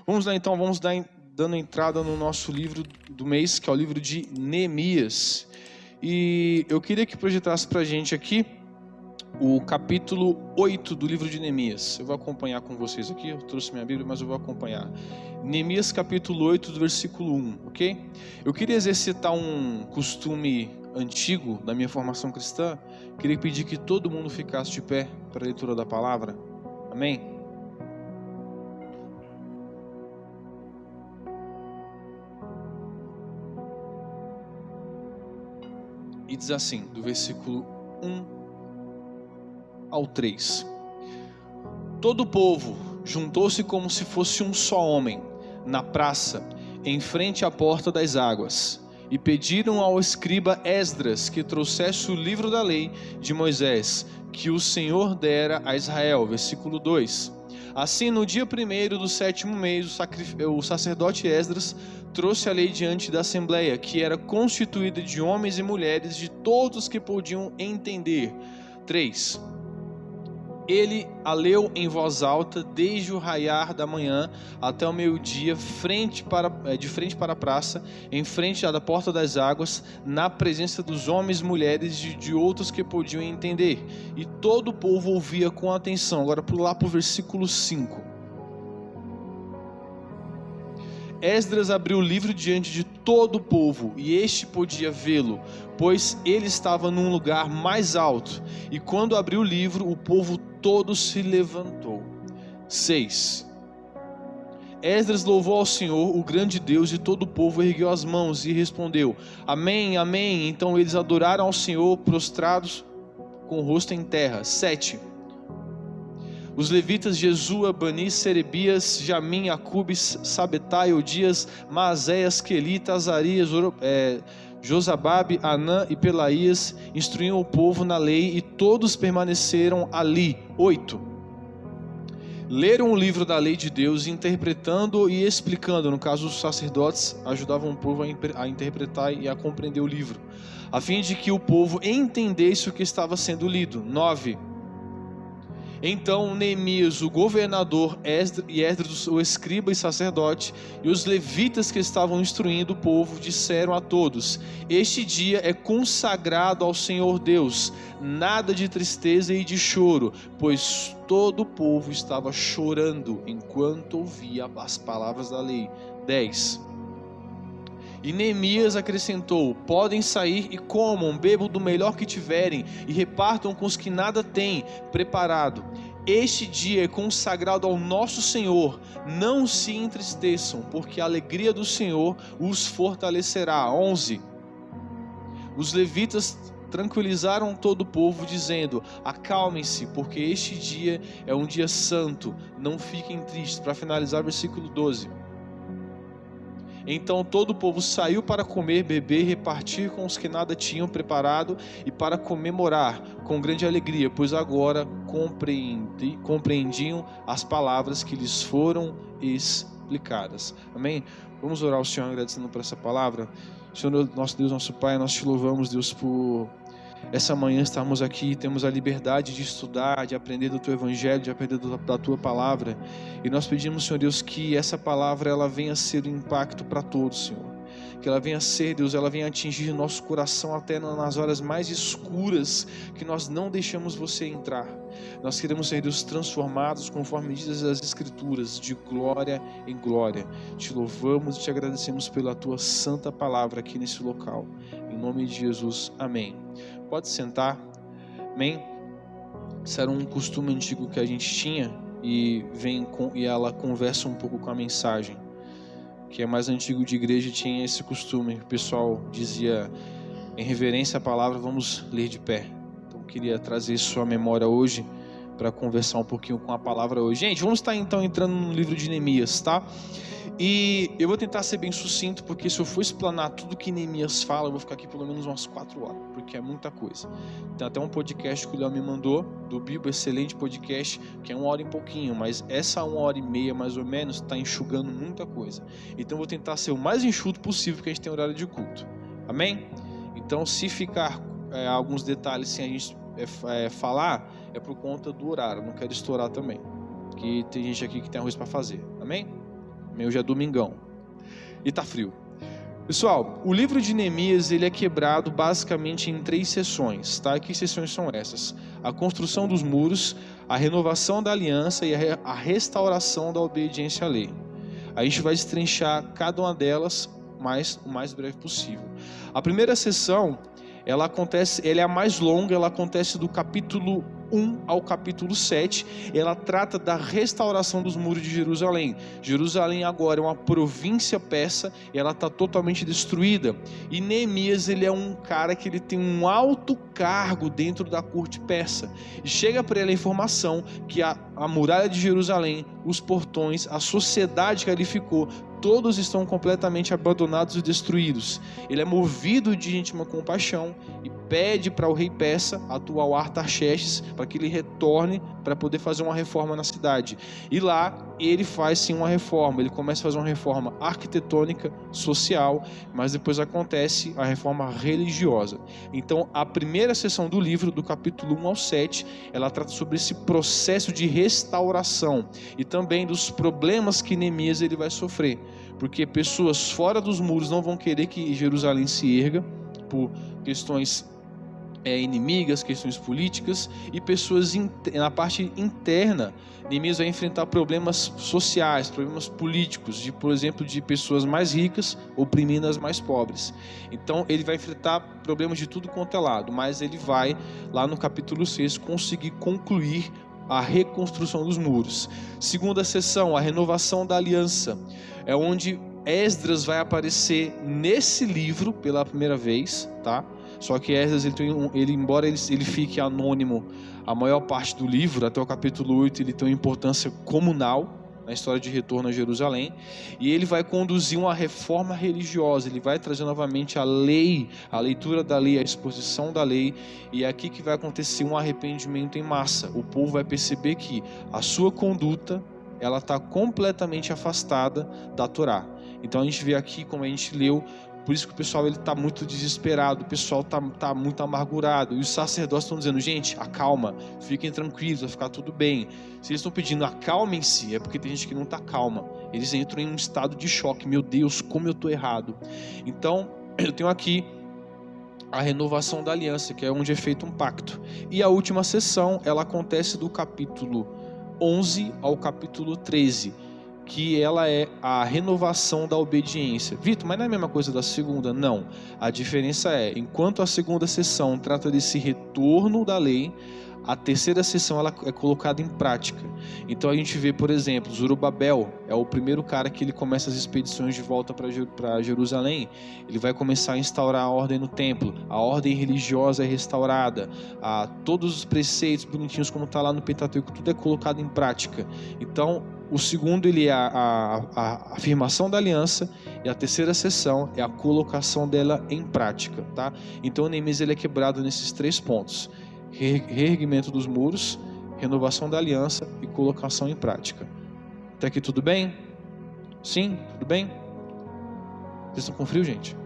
Vamos lá então, dando entrada no nosso livro do mês, que é o livro de Neemias. E eu queria que projetasse para a gente aqui o capítulo 8 do livro de Neemias. Eu vou acompanhar com vocês aqui, eu trouxe minha Bíblia, mas eu vou acompanhar. Neemias capítulo 8 do versículo 1, ok? Eu queria exercitar um costume antigo da minha formação cristã. Queria pedir que todo mundo ficasse de pé para a leitura da palavra. Amém? E diz assim, do versículo 1 ao 3. Todo o povo juntou-se como se fosse um só homem, na praça, em frente à porta das águas, e pediram ao escriba Esdras que trouxesse o livro da lei de Moisés, que o Senhor dera a Israel. Versículo 2. Assim, no dia 1º do 7º mês, o sacerdote Esdras trouxe a lei diante da assembleia, que era constituída de homens e mulheres, de todos que podiam entender. 3. Ele a leu em voz alta, desde o raiar da manhã até o meio-dia, de frente para a praça, em frente à porta das águas, na presença dos homens e mulheres e de outros que podiam entender. E todo o povo ouvia com atenção. Agora pular para o versículo 5. Esdras abriu o livro diante de todo o povo, e este podia vê-lo, pois ele estava num lugar mais alto. E quando abriu o livro, o povo todo se levantou. 6. Esdras louvou ao Senhor, o grande Deus, e todo o povo ergueu as mãos e respondeu: Amém, amém. Então eles adoraram ao Senhor, prostrados com o rosto em terra. 7. Os levitas Jesua, Bani, Serebias, Jamim, Acubes, Sabetai, Odias, Maazéias, Quelita, Azarias, Josababe, Anã e Pelaías instruíam o povo na lei, e todos permaneceram ali. 8. Leram o livro da lei de Deus, interpretando e explicando. No caso, os sacerdotes ajudavam o povo a interpretar e a compreender o livro, a fim de que o povo entendesse o que estava sendo lido. 9. Então Neemias, o governador, Esdras, o escriba e sacerdote, e os levitas que estavam instruindo o povo, disseram a todos: Este dia é consagrado ao Senhor Deus, nada de tristeza e de choro, pois todo o povo estava chorando enquanto ouvia as palavras da lei. 10. E Neemias acrescentou: Podem sair e comam, bebam do melhor que tiverem, e repartam com os que nada têm preparado. Este dia é consagrado ao nosso Senhor. Não se entristeçam, porque a alegria do Senhor os fortalecerá. 11. Os levitas tranquilizaram todo o povo, dizendo: Acalmem-se, porque este dia é um dia santo, não fiquem tristes. Para finalizar, versículo 12. Então todo o povo saiu para comer, beber e repartir com os que nada tinham preparado, e para comemorar com grande alegria, pois agora compreendiam as palavras que lhes foram explicadas. Amém? Vamos orar ao Senhor agradecendo por essa palavra. Senhor, nosso Deus, nosso Pai, nós te louvamos, Deus, por essa manhã estarmos aqui, temos a liberdade de estudar, de aprender do Teu Evangelho, de aprender da Tua Palavra. E nós pedimos, Senhor Deus, que essa palavra ela venha ser um impacto para todos, Senhor. Que ela venha ser, Deus, ela venha atingir nosso coração até nas horas mais escuras, que nós não deixamos Você entrar. Nós queremos ser, Deus, transformados conforme diz as Escrituras, de glória em glória. Te louvamos e te agradecemos pela Tua santa palavra aqui nesse local. Em nome de Jesus, amém. Pode sentar, amém? Isso era um costume antigo que a gente tinha, e ela conversa um pouco com a mensagem. Que é mais antigo de igreja, tinha esse costume. O pessoal dizia, em reverência à palavra, vamos ler de pé. Então eu queria trazer isso à memória hoje, para conversar um pouquinho com a palavra hoje. Gente, vamos estar então entrando no livro de Neemias, tá? E eu vou tentar ser bem sucinto, porque se eu for explanar tudo que Neemias fala, eu vou ficar aqui pelo menos umas 4 horas, porque é muita coisa. Tem até um podcast que o Léo me mandou, do Bibo, excelente podcast, que é 1 hora e pouquinho, mas essa 1h30 mais ou menos está enxugando muita coisa. Então eu vou tentar ser o mais enxuto possível, porque a gente tem horário de culto. Amém? Então se ficar alguns detalhes sem a gente falar, é por conta do horário. Eu não quero estourar também, porque tem gente aqui que tem arroz para fazer. Amém? Hoje é domingão. E tá frio. Pessoal, o livro de Neemias, ele é quebrado basicamente em 3 seções, tá? Que seções são essas? A construção dos muros, a renovação da aliança e a restauração da obediência à lei. A gente vai destrinchar cada uma delas o mais breve possível. A primeira seção, ela é a mais longa, ela acontece do capítulo 1 ao capítulo 7, ela trata da restauração dos muros de Jerusalém. Jerusalém agora é uma província persa e ela está totalmente destruída. E Neemias, ele é um cara que ele tem um alto cargo dentro da corte persa. E chega para ele a informação que a muralha de Jerusalém, os portões, a sociedade que ali ficou, todos estão completamente abandonados e destruídos. Ele é movido de íntima compaixão e pede para o rei persa, atual Artaxerxes, para que ele retorne para poder fazer uma reforma na cidade. E lá ele faz sim uma reforma, ele começa a fazer uma reforma arquitetônica, social, mas depois acontece a reforma religiosa. Então a primeira seção do livro, do capítulo 1 ao 7, ela trata sobre esse processo de restauração e também dos problemas que Neemias ele vai sofrer, porque pessoas fora dos muros não vão querer que Jerusalém se erga por questões inimigas, questões políticas, e pessoas na parte interna. Neemias vai enfrentar problemas sociais, problemas políticos, por exemplo, de pessoas mais ricas oprimindo as mais pobres. Então ele vai enfrentar problemas de tudo quanto é lado, mas ele vai, lá no capítulo 6, conseguir concluir a reconstrução dos muros. Segunda seção, a renovação da aliança, é onde Esdras vai aparecer nesse livro pela primeira vez, tá? Só que Esdras, embora ele fique anônimo a maior parte do livro, até o capítulo 8, ele tem uma importância comunal na história de retorno a Jerusalém, e ele vai conduzir uma reforma religiosa, ele vai trazer novamente a lei, a leitura da lei, a exposição da lei, e é aqui que vai acontecer um arrependimento em massa. O povo vai perceber que a sua conduta, ela está completamente afastada da Torá. Então a gente vê aqui, como a gente leu, por isso que o pessoal está muito desesperado, o pessoal está muito amargurado, e os sacerdotes estão dizendo: gente, acalma, fiquem tranquilos, vai ficar tudo bem. Se eles estão pedindo acalmem-se, é porque tem gente que não está calma, eles entram em um estado de choque. Meu Deus, como eu estou errado. Então eu tenho aqui a renovação da aliança, que é onde é feito um pacto. E a última sessão, ela acontece do capítulo 11 ao capítulo 13, que ela é a renovação da obediência. Vitor, mas não é a mesma coisa da segunda? Não. A diferença é, enquanto a segunda sessão trata desse retorno da lei, a terceira sessão ela é colocada em prática. Então a gente vê, por exemplo, Zorobabel é o primeiro cara que ele começa as expedições de volta para Jerusalém. Ele vai começar a instaurar a ordem no templo, a ordem religiosa é restaurada, todos os preceitos bonitinhos como está lá no Pentateuco, tudo é colocado em prática. Então o segundo ele é a afirmação da aliança, e a terceira sessão é a colocação dela em prática, tá? Então o Neemias ele é quebrado nesses 3 pontos: reerguimento dos muros, renovação da aliança e colocação em prática. Até aqui tudo bem? Sim? Tudo bem? Vocês estão com frio, gente?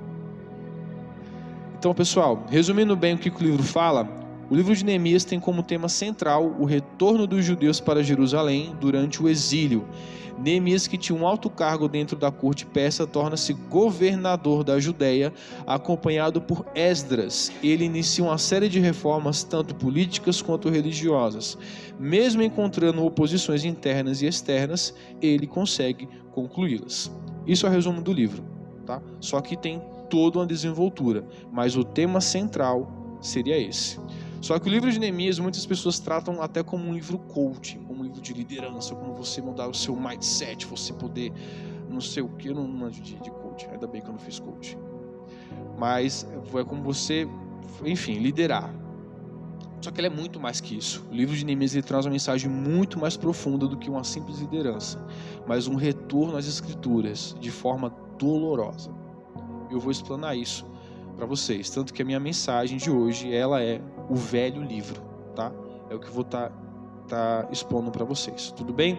Então, pessoal, resumindo bem o que o livro fala, o livro de Neemias tem como tema central o retorno dos judeus para Jerusalém durante o exílio. Neemias, que tinha um alto cargo dentro da corte persa, torna-se governador da Judéia, acompanhado por Esdras. Ele inicia uma série de reformas, tanto políticas quanto religiosas. Mesmo encontrando oposições internas e externas, ele consegue concluí-las. Isso é o resumo do livro, tá? Só que tem toda uma desenvoltura, mas o tema central seria esse. Só que o livro de Neemias, muitas pessoas tratam até como um livro coaching, como um livro de liderança, como você mudar o seu mindset, você poder, não sei o que, eu não manjo de coaching, ainda bem que eu não fiz coaching. Mas é como você, enfim, liderar. Só que ele é muito mais que isso. O livro de Neemias ele traz uma mensagem muito mais profunda do que uma simples liderança, mas um retorno às escrituras de forma dolorosa. Eu vou explanar isso para vocês, tanto que a minha mensagem de hoje ela é o velho livro, tá? É o que eu vou tá expondo para vocês, tudo bem?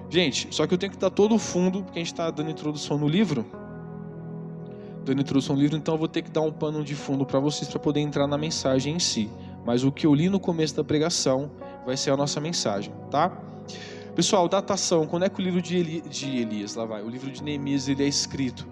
Gente, só que eu tenho que dar todo o fundo, porque a gente está dando introdução no livro, então eu vou ter que dar um pano de fundo para vocês para poder entrar na mensagem em si. Mas o que eu li no começo da pregação vai ser a nossa mensagem, tá? Pessoal, datação, quando é que o livro de Elias, lá vai, o livro de Neemias, ele é escrito?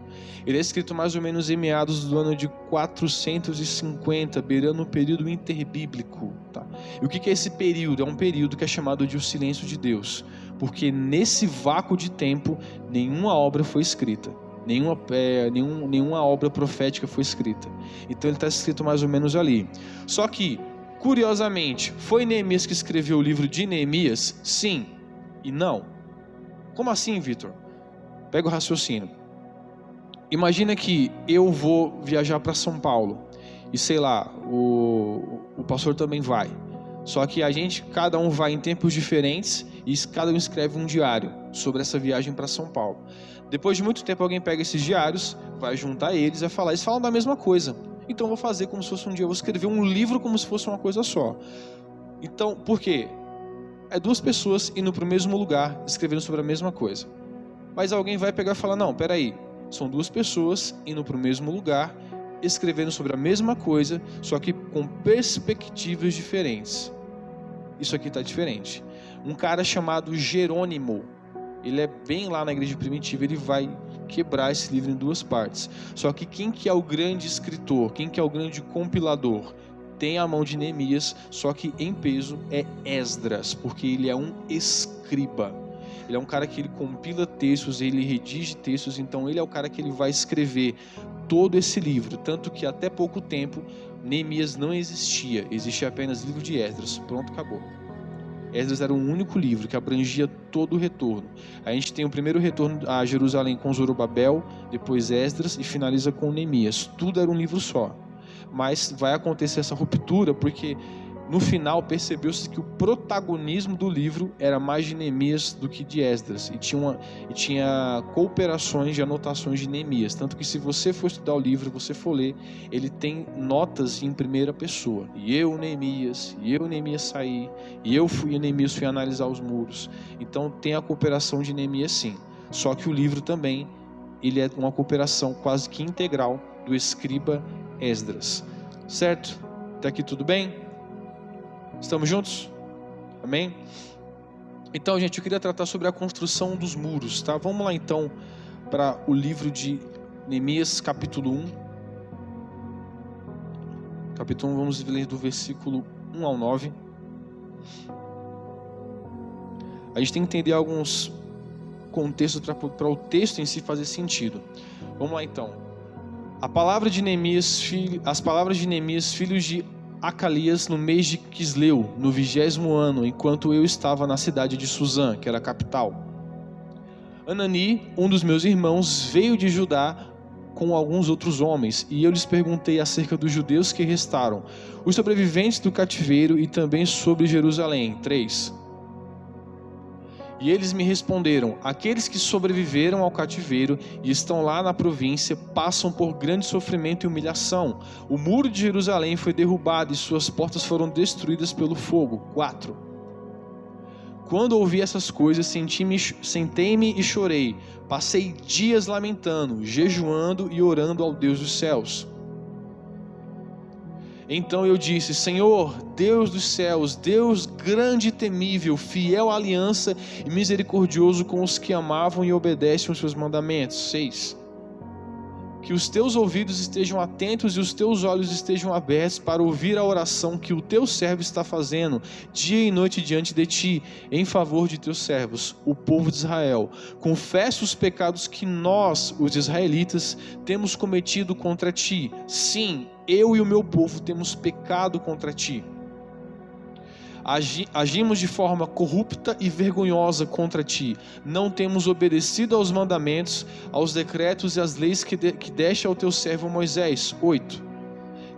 Ele é escrito mais ou menos em meados do ano de 450, beirando o período interbíblico. Tá? E o que é esse período? É um período que é chamado de o silêncio de Deus, porque nesse vácuo de tempo, nenhuma obra foi escrita, nenhuma obra profética foi escrita. Então ele está escrito mais ou menos ali. Só que, curiosamente, foi Neemias que escreveu o livro de Neemias? Sim e não. Como assim, Vitor? Pega o raciocínio. Imagina que eu vou viajar para São Paulo e sei lá, o pastor também vai. Só que cada um vai em tempos diferentes e cada um escreve um diário sobre essa viagem para São Paulo. Depois de muito tempo alguém pega esses diários, vai juntar eles e vai falar, eles falam da mesma coisa. Então eu vou fazer como se fosse um dia, eu vou escrever um livro como se fosse uma coisa só. Então, por quê? É duas pessoas indo para o mesmo lugar, escrevendo sobre a mesma coisa. Mas alguém vai pegar e falar, não, peraí, são duas pessoas indo para o mesmo lugar, escrevendo sobre a mesma coisa, só que com perspectivas diferentes. Isso aqui está diferente. Um cara chamado Jerônimo, ele é bem lá na igreja primitiva, ele vai quebrar esse livro em duas partes. Só que quem que é o grande escritor, quem que é o grande compilador? Tem a mão de Neemias, só que em peso é Esdras, porque ele é um escriba. Ele é um cara que ele compila textos, ele redige textos, então ele é o cara que ele vai escrever todo esse livro. Tanto que até pouco tempo Neemias não existia, existia apenas o livro de Esdras. Pronto, acabou. Esdras era o único livro que abrangia todo o retorno. A gente tem o primeiro retorno a Jerusalém com Zorobabel, depois Esdras e finaliza com Neemias. Tudo era um livro só. Mas vai acontecer essa ruptura porque no final percebeu-se que o protagonismo do livro era mais de Neemias do que de Esdras, e tinha cooperações de anotações de Neemias, tanto que se você for estudar o livro, você for ler, ele tem notas em primeira pessoa, e eu Neemias saí, e Neemias fui analisar os muros. Então tem a cooperação de Neemias sim, só que o livro também ele é uma cooperação quase que integral do escriba Esdras, certo? Até aqui tudo bem? Estamos juntos? Amém? Então, gente, eu queria tratar sobre a construção dos muros, tá? Vamos lá então para o livro de Neemias, capítulo 1. Capítulo 1, vamos ler do versículo 1 ao 9. A gente tem que entender alguns contextos para o texto em si fazer sentido. Vamos lá então. As palavras de Neemias, filho de Acalias, no mês de Quisleu, no 20º ano, enquanto eu estava na cidade de Suzã, que era a capital. Anani, um dos meus irmãos, veio de Judá com alguns outros homens, e eu lhes perguntei acerca dos judeus que restaram, os sobreviventes do cativeiro, e também sobre Jerusalém. 3. E eles me responderam: aqueles que sobreviveram ao cativeiro e estão lá na província passam por grande sofrimento e humilhação. O muro de Jerusalém foi derrubado e suas portas foram destruídas pelo fogo. 4. Quando ouvi essas coisas, sentei-me e chorei. Passei dias lamentando, jejuando e orando ao Deus dos céus. Então eu disse: Senhor, Deus dos céus, Deus grande e temível, fiel à aliança e misericordioso com os que amavam e obedecem aos seus mandamentos. 6. Que os teus ouvidos estejam atentos e os teus olhos estejam abertos para ouvir a oração que o teu servo está fazendo dia e noite diante de ti, em favor de teus servos, o povo de Israel. Confesso os pecados que nós, os israelitas, temos cometido contra ti. Sim, eu e o meu povo temos pecado contra ti. Agimos de forma corrupta e vergonhosa contra ti. Não temos obedecido aos mandamentos, aos decretos e às leis que deste ao teu servo Moisés. 8.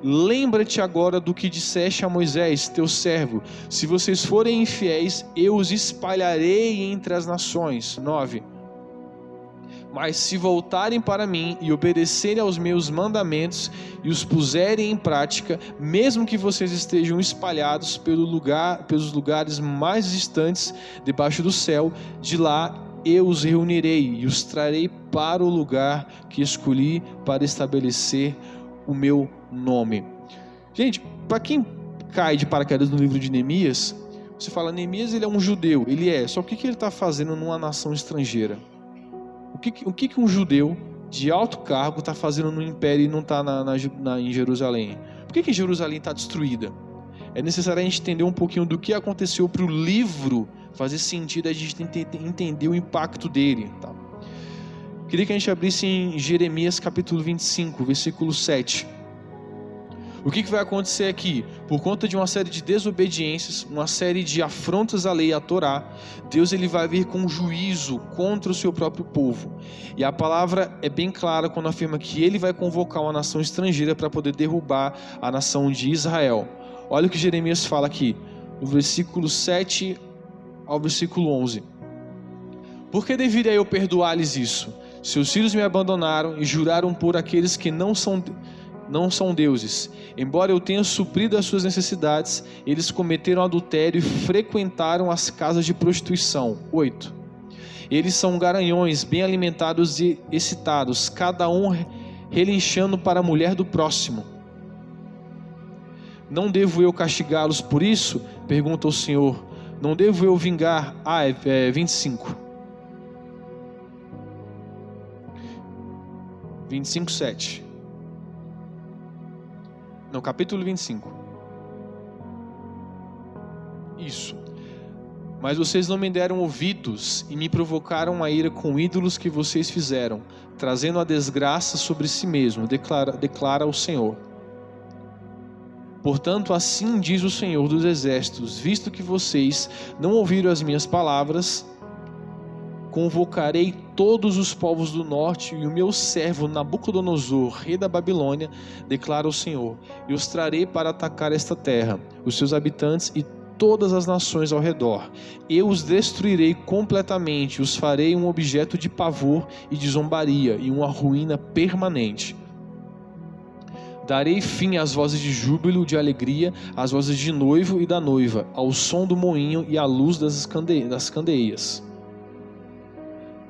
Lembra-te agora do que disseste a Moisés, teu servo: se vocês forem infiéis, eu os espalharei entre as nações. 9. Mas se voltarem para mim e obedecerem aos meus mandamentos e os puserem em prática, mesmo que vocês estejam espalhados pelos lugares mais distantes debaixo do céu, de lá eu os reunirei e os trarei para o lugar que escolhi para estabelecer o meu nome. Gente, para quem cai de paraquedas no livro de Neemias, Você fala, Neemias ele é um judeu, ele é, só que o que ele está fazendo numa nação estrangeira? O que um judeu de alto cargo está fazendo no império e não está em Jerusalém? Por que Jerusalém está destruída? É necessário a gente entender um pouquinho do que aconteceu para o livro fazer sentido, a gente entender o impacto dele. Tá? Queria que a gente abrisse em Jeremias capítulo 25, versículo 7. O que vai acontecer aqui? Por conta de uma série de desobediências, uma série de afrontas à lei e à Torá, Deus ele vai vir com juízo contra o seu próprio povo. E a palavra é bem clara quando afirma que ele vai convocar uma nação estrangeira para poder derrubar a nação de Israel. Olha o que Jeremias fala aqui, no versículo 7 ao versículo 11. Por que deveria eu perdoar-lhes isso? Seus filhos me abandonaram e juraram por aqueles que não são deuses. Embora eu tenha suprido as suas necessidades, eles cometeram adultério e frequentaram as casas de prostituição. 8. Eles são garanhões, bem alimentados e excitados, cada um relinchando para a mulher do próximo. Não devo eu castigá-los por isso? Pergunta o Senhor. Não devo eu vingar? 25. 25, 7. No capítulo 25. Isso. Mas vocês não me deram ouvidos e me provocaram a ira com ídolos que vocês fizeram, trazendo a desgraça sobre si mesmo, declara o Senhor. Portanto, assim diz o Senhor dos Exércitos, visto que vocês não ouviram as minhas palavras, convocarei todos os povos do norte e o meu servo Nabucodonosor, rei da Babilônia, declara o Senhor, e os trarei para atacar esta terra, os seus habitantes e todas as nações ao redor. Eu os destruirei completamente, os farei um objeto de pavor e de zombaria e uma ruína permanente. Darei fim às vozes de júbilo, de alegria, às vozes de noivo e da noiva, ao som do moinho e à luz das candeias.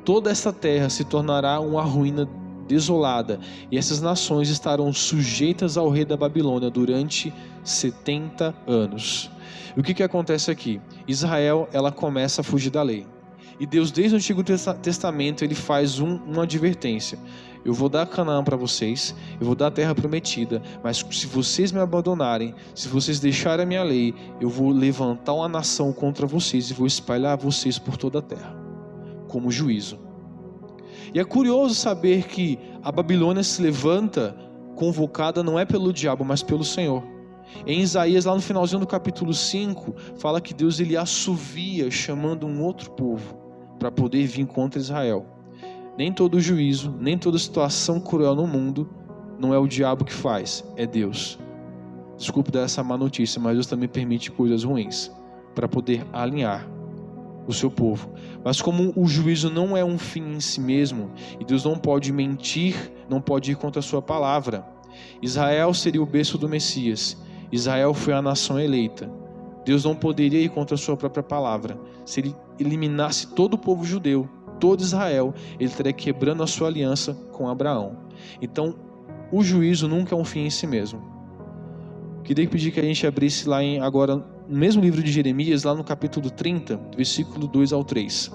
Toda esta terra se tornará uma ruína desolada, e essas nações estarão sujeitas ao rei da Babilônia durante 70 anos. E o que acontece aqui? Israel, ela começa a fugir da lei. E Deus, desde o Antigo Testamento, ele faz uma advertência. Eu vou dar Canaã para vocês, eu vou dar a terra prometida, mas se vocês me abandonarem, se vocês deixarem a minha lei, eu vou levantar uma nação contra vocês e vou espalhar vocês por toda a terra, como juízo. E é curioso saber que a Babilônia se levanta convocada não é pelo diabo, mas pelo Senhor. Em Isaías, lá no finalzinho do capítulo 5, fala que Deus ele assovia chamando um outro povo para poder vir contra Israel. Nem todo juízo, nem toda situação cruel no mundo não é o diabo que faz, é Deus. Desculpe dar essa má notícia, mas Deus também permite coisas ruins para poder alinhar o seu povo. Mas como o juízo não é um fim em si mesmo, e Deus não pode mentir, não pode ir contra a sua palavra. Israel seria o berço do Messias. Israel foi a nação eleita. Deus não poderia ir contra a sua própria palavra. Se ele eliminasse todo o povo judeu, todo Israel, ele estaria quebrando a sua aliança com Abraão. Então, o juízo nunca é um fim em si mesmo. Queria pedir que a gente abrisse lá agora, no mesmo livro de Jeremias, lá no capítulo 30, versículo 2 ao 3.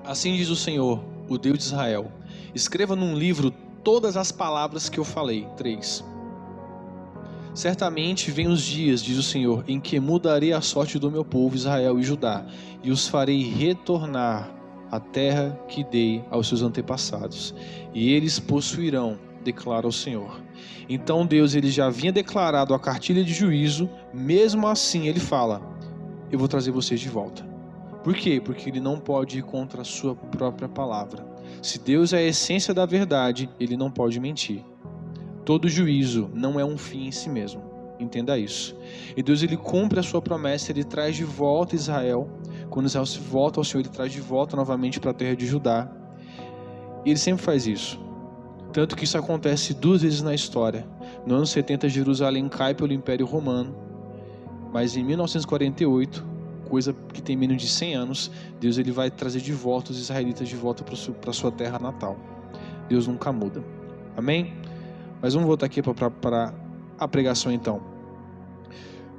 Assim diz o Senhor, o Deus de Israel: escreva num livro todas as palavras que eu falei. 3. Certamente vêm os dias, diz o Senhor, em que mudarei a sorte do meu povo Israel e Judá, e os farei retornar à terra que dei aos seus antepassados, e eles possuirão, declara o Senhor. Então Deus ele já havia declarado a cartilha de juízo, mesmo assim ele fala: eu vou trazer vocês de volta. Por quê? Porque ele não pode ir contra a sua própria palavra. Se Deus é a essência da verdade, ele não pode mentir. Todo juízo não é um fim em si mesmo. Entenda isso. E Deus ele cumpre a sua promessa, ele traz de volta Israel. Quando Israel se volta ao Senhor, ele traz de volta novamente para a terra de Judá. E ele sempre faz isso. Tanto que isso acontece 2 vezes na história. No ano 70, Jerusalém cai pelo Império Romano. Mas em 1948, coisa que tem menos de 100 anos, Deus ele vai trazer de volta os israelitas de volta para a sua terra natal. Deus nunca muda. Amém? Mas vamos voltar aqui para a pregação então.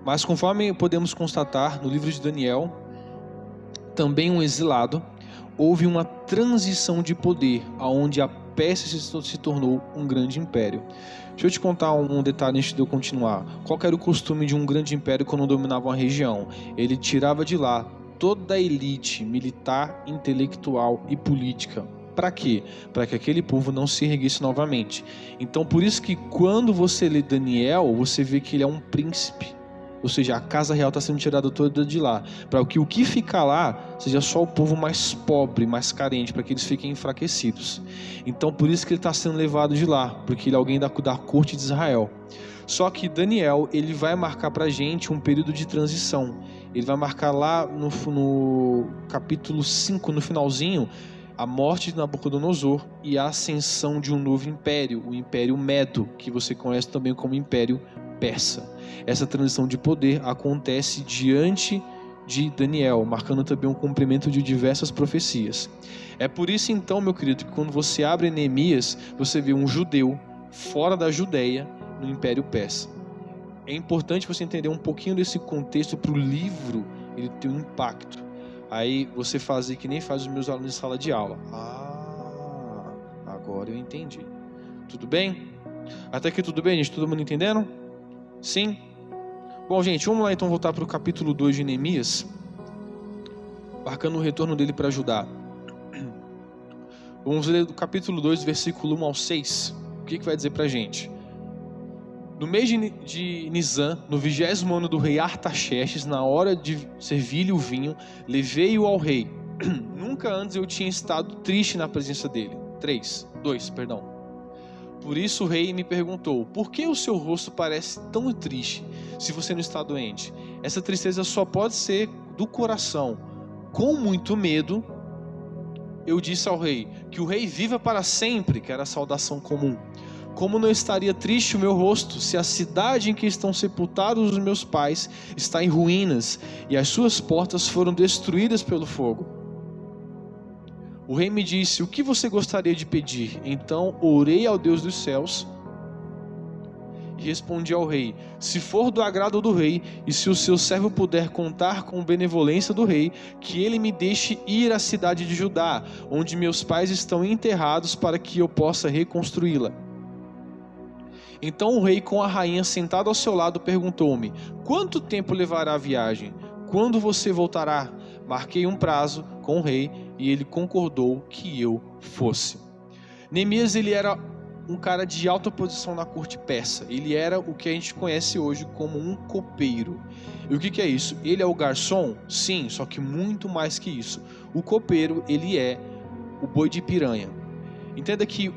Mas conforme podemos constatar no livro de Daniel, também um exilado, houve uma transição de poder, onde a Pérsia se tornou um grande império. Deixa eu te contar um detalhe antes de eu continuar. Qual era o costume de um grande império quando dominava uma região? Ele tirava de lá toda a elite militar, intelectual e política. Para quê? Para que aquele povo não se erguesse novamente. Então, por isso que quando você lê Daniel, você vê que ele é um príncipe. Ou seja, a casa real está sendo tirada toda de lá. Para que o que ficar lá seja só o povo mais pobre, mais carente, para que eles fiquem enfraquecidos. Então, por isso que ele está sendo levado de lá, porque ele é alguém da corte de Israel. Só que Daniel, ele vai marcar para a gente um período de transição. Ele vai marcar lá no capítulo 5, no finalzinho, a morte de Nabucodonosor e a ascensão de um novo império, o Império Medo, que você conhece também como Império Persa. Essa transição de poder acontece diante de Daniel, marcando também um cumprimento de diversas profecias. É por isso então, meu querido, que quando você abre Neemias, você vê um judeu fora da Judeia no Império Persa. É importante você entender um pouquinho desse contexto para o livro ele ter um impacto. Aí você fazer que nem faz os meus alunos em sala de aula. Agora eu entendi. Tudo bem? Até aqui tudo bem, gente? Todo mundo entendendo? Sim? Bom, gente, vamos lá então voltar para o capítulo 2 de Neemias, marcando o retorno dele para Judá. Vamos ler do capítulo 2, versículo 1 ao 6. O que vai dizer para a gente? No mês de Nisan, no 20º ano do rei Artaxerxes, na hora de servir-lhe o vinho, levei-o ao rei. Nunca antes eu tinha estado triste na presença dele. 2. Por isso o rei me perguntou: por que o seu rosto parece tão triste, se você não está doente? Essa tristeza só pode ser do coração. Com muito medo, eu disse ao rei: que o rei viva para sempre, que era a saudação comum. Como não estaria triste o meu rosto, se a cidade em que estão sepultados os meus pais está em ruínas, e as suas portas foram destruídas pelo fogo? O rei me disse: o que você gostaria de pedir? Então orei ao Deus dos céus e respondi ao rei: se for do agrado do rei, e se o seu servo puder contar com a benevolência do rei, que ele me deixe ir à cidade de Judá, onde meus pais estão enterrados, para que eu possa reconstruí-la. Então o rei, com a rainha sentada ao seu lado, perguntou-me: quanto tempo levará a viagem? Quando você voltará? Marquei um prazo com o rei e ele concordou que eu fosse. Neemias, ele era um cara de alta posição na corte persa. Ele era o que a gente conhece hoje como um copeiro. E o que é isso? Ele é o garçom? Sim, só que muito mais que isso. O copeiro, ele é o boi de piranha. Entenda que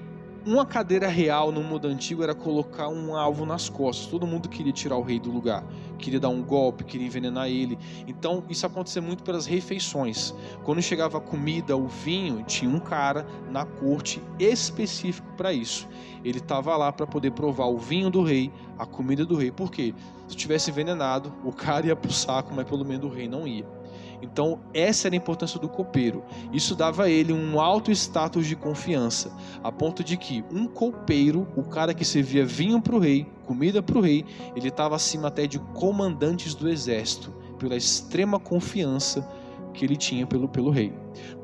uma cadeira real no mundo antigo era colocar um alvo nas costas. Todo mundo queria tirar o rei do lugar, queria dar um golpe, queria envenenar ele. Então isso acontecia muito pelas refeições. Quando chegava a comida, o vinho, tinha um cara na corte específico para isso. Ele estava lá para poder provar o vinho do rei, a comida do rei. Por quê? Se tivesse envenenado, o cara ia pro saco, mas pelo menos o rei não ia. Então essa era a importância do copeiro. Isso dava a ele um alto status de confiança, a ponto de que um copeiro, o cara que servia vinho para o rei, comida para o rei, ele estava acima até de comandantes do exército, pela extrema confiança que ele tinha pelo rei.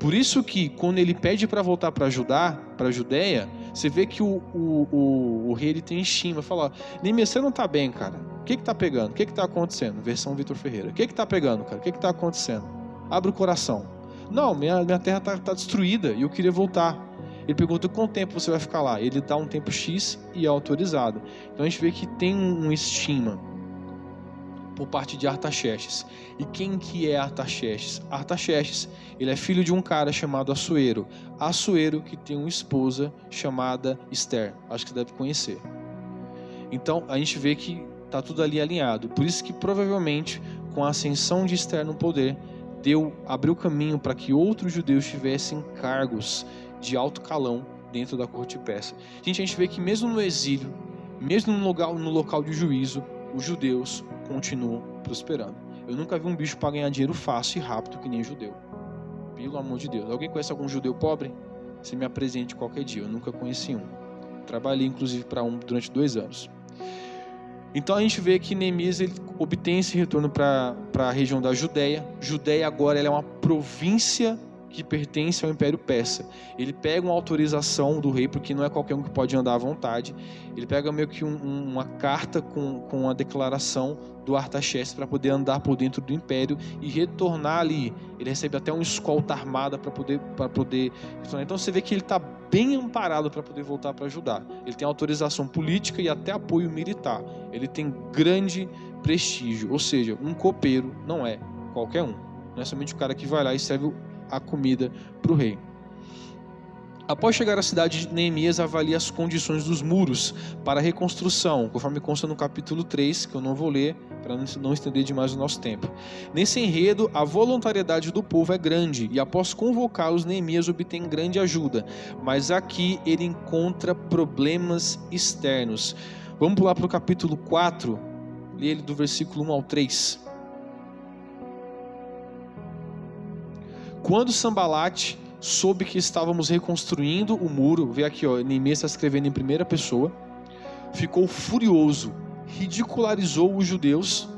Por isso que quando ele pede para voltar para a Judéia, você vê que o rei ele tem estima, fala: Neemias, você não está bem, cara. O que está pegando? O que está acontecendo? Versão Vitor Ferreira. O que está pegando, cara? O que está acontecendo? Abre o coração. Não, minha terra está destruída e eu queria voltar. Ele pergunta: quanto tempo você vai ficar lá? Ele dá um tempo X e é autorizado. Então a gente vê que tem um estima por parte de Artaxerxes. E quem que é Artaxerxes? Artaxerxes, ele é filho de um cara chamado Assuero. Assuero que tem uma esposa chamada Esther. Acho que você deve conhecer. Então a gente vê que está tudo ali alinhado. Por isso que provavelmente com a ascensão de Esther no poder, abriu caminho para que outros judeus tivessem cargos de alto calão dentro da corte persa. A gente vê que mesmo no exílio, mesmo no local de juízo, os judeus continuam prosperando. Eu nunca vi um bicho para ganhar dinheiro fácil e rápido que nem judeu. Pelo amor de Deus. Alguém conhece algum judeu pobre? Você me apresente qualquer dia. Eu nunca conheci um. Trabalhei, inclusive, para durante 2 anos. Então a gente vê que Neemias ele obtém esse retorno para a região da Judéia. Judéia agora ela é uma província que pertence ao Império Persa. Ele pega uma autorização do rei, porque não é qualquer um que pode andar à vontade. Ele pega meio que uma carta com a declaração do Artaxerxes para poder andar por dentro do Império e retornar ali. Ele recebe até uma escolta armada para poder retornar. Então você vê que ele está bem amparado para poder voltar para Judá. Ele tem autorização política e até apoio militar. Ele tem grande prestígio, ou seja, um copeiro não é qualquer um. Não é somente o cara que vai lá e serve a comida para o rei. Após chegar à cidade, Neemias avalia as condições dos muros para a reconstrução, conforme consta no capítulo 3, que eu não vou ler para não estender demais o nosso tempo. Nesse enredo, a voluntariedade do povo é grande e após convocá-los, Neemias obtém grande ajuda, mas aqui ele encontra problemas externos. Vamos pular para o capítulo 4, ler ele do versículo 1 ao 3. Quando Sambalate soube que estávamos reconstruindo o muro, vê aqui, Neemias está escrevendo em primeira pessoa, ficou furioso, ridicularizou os judeus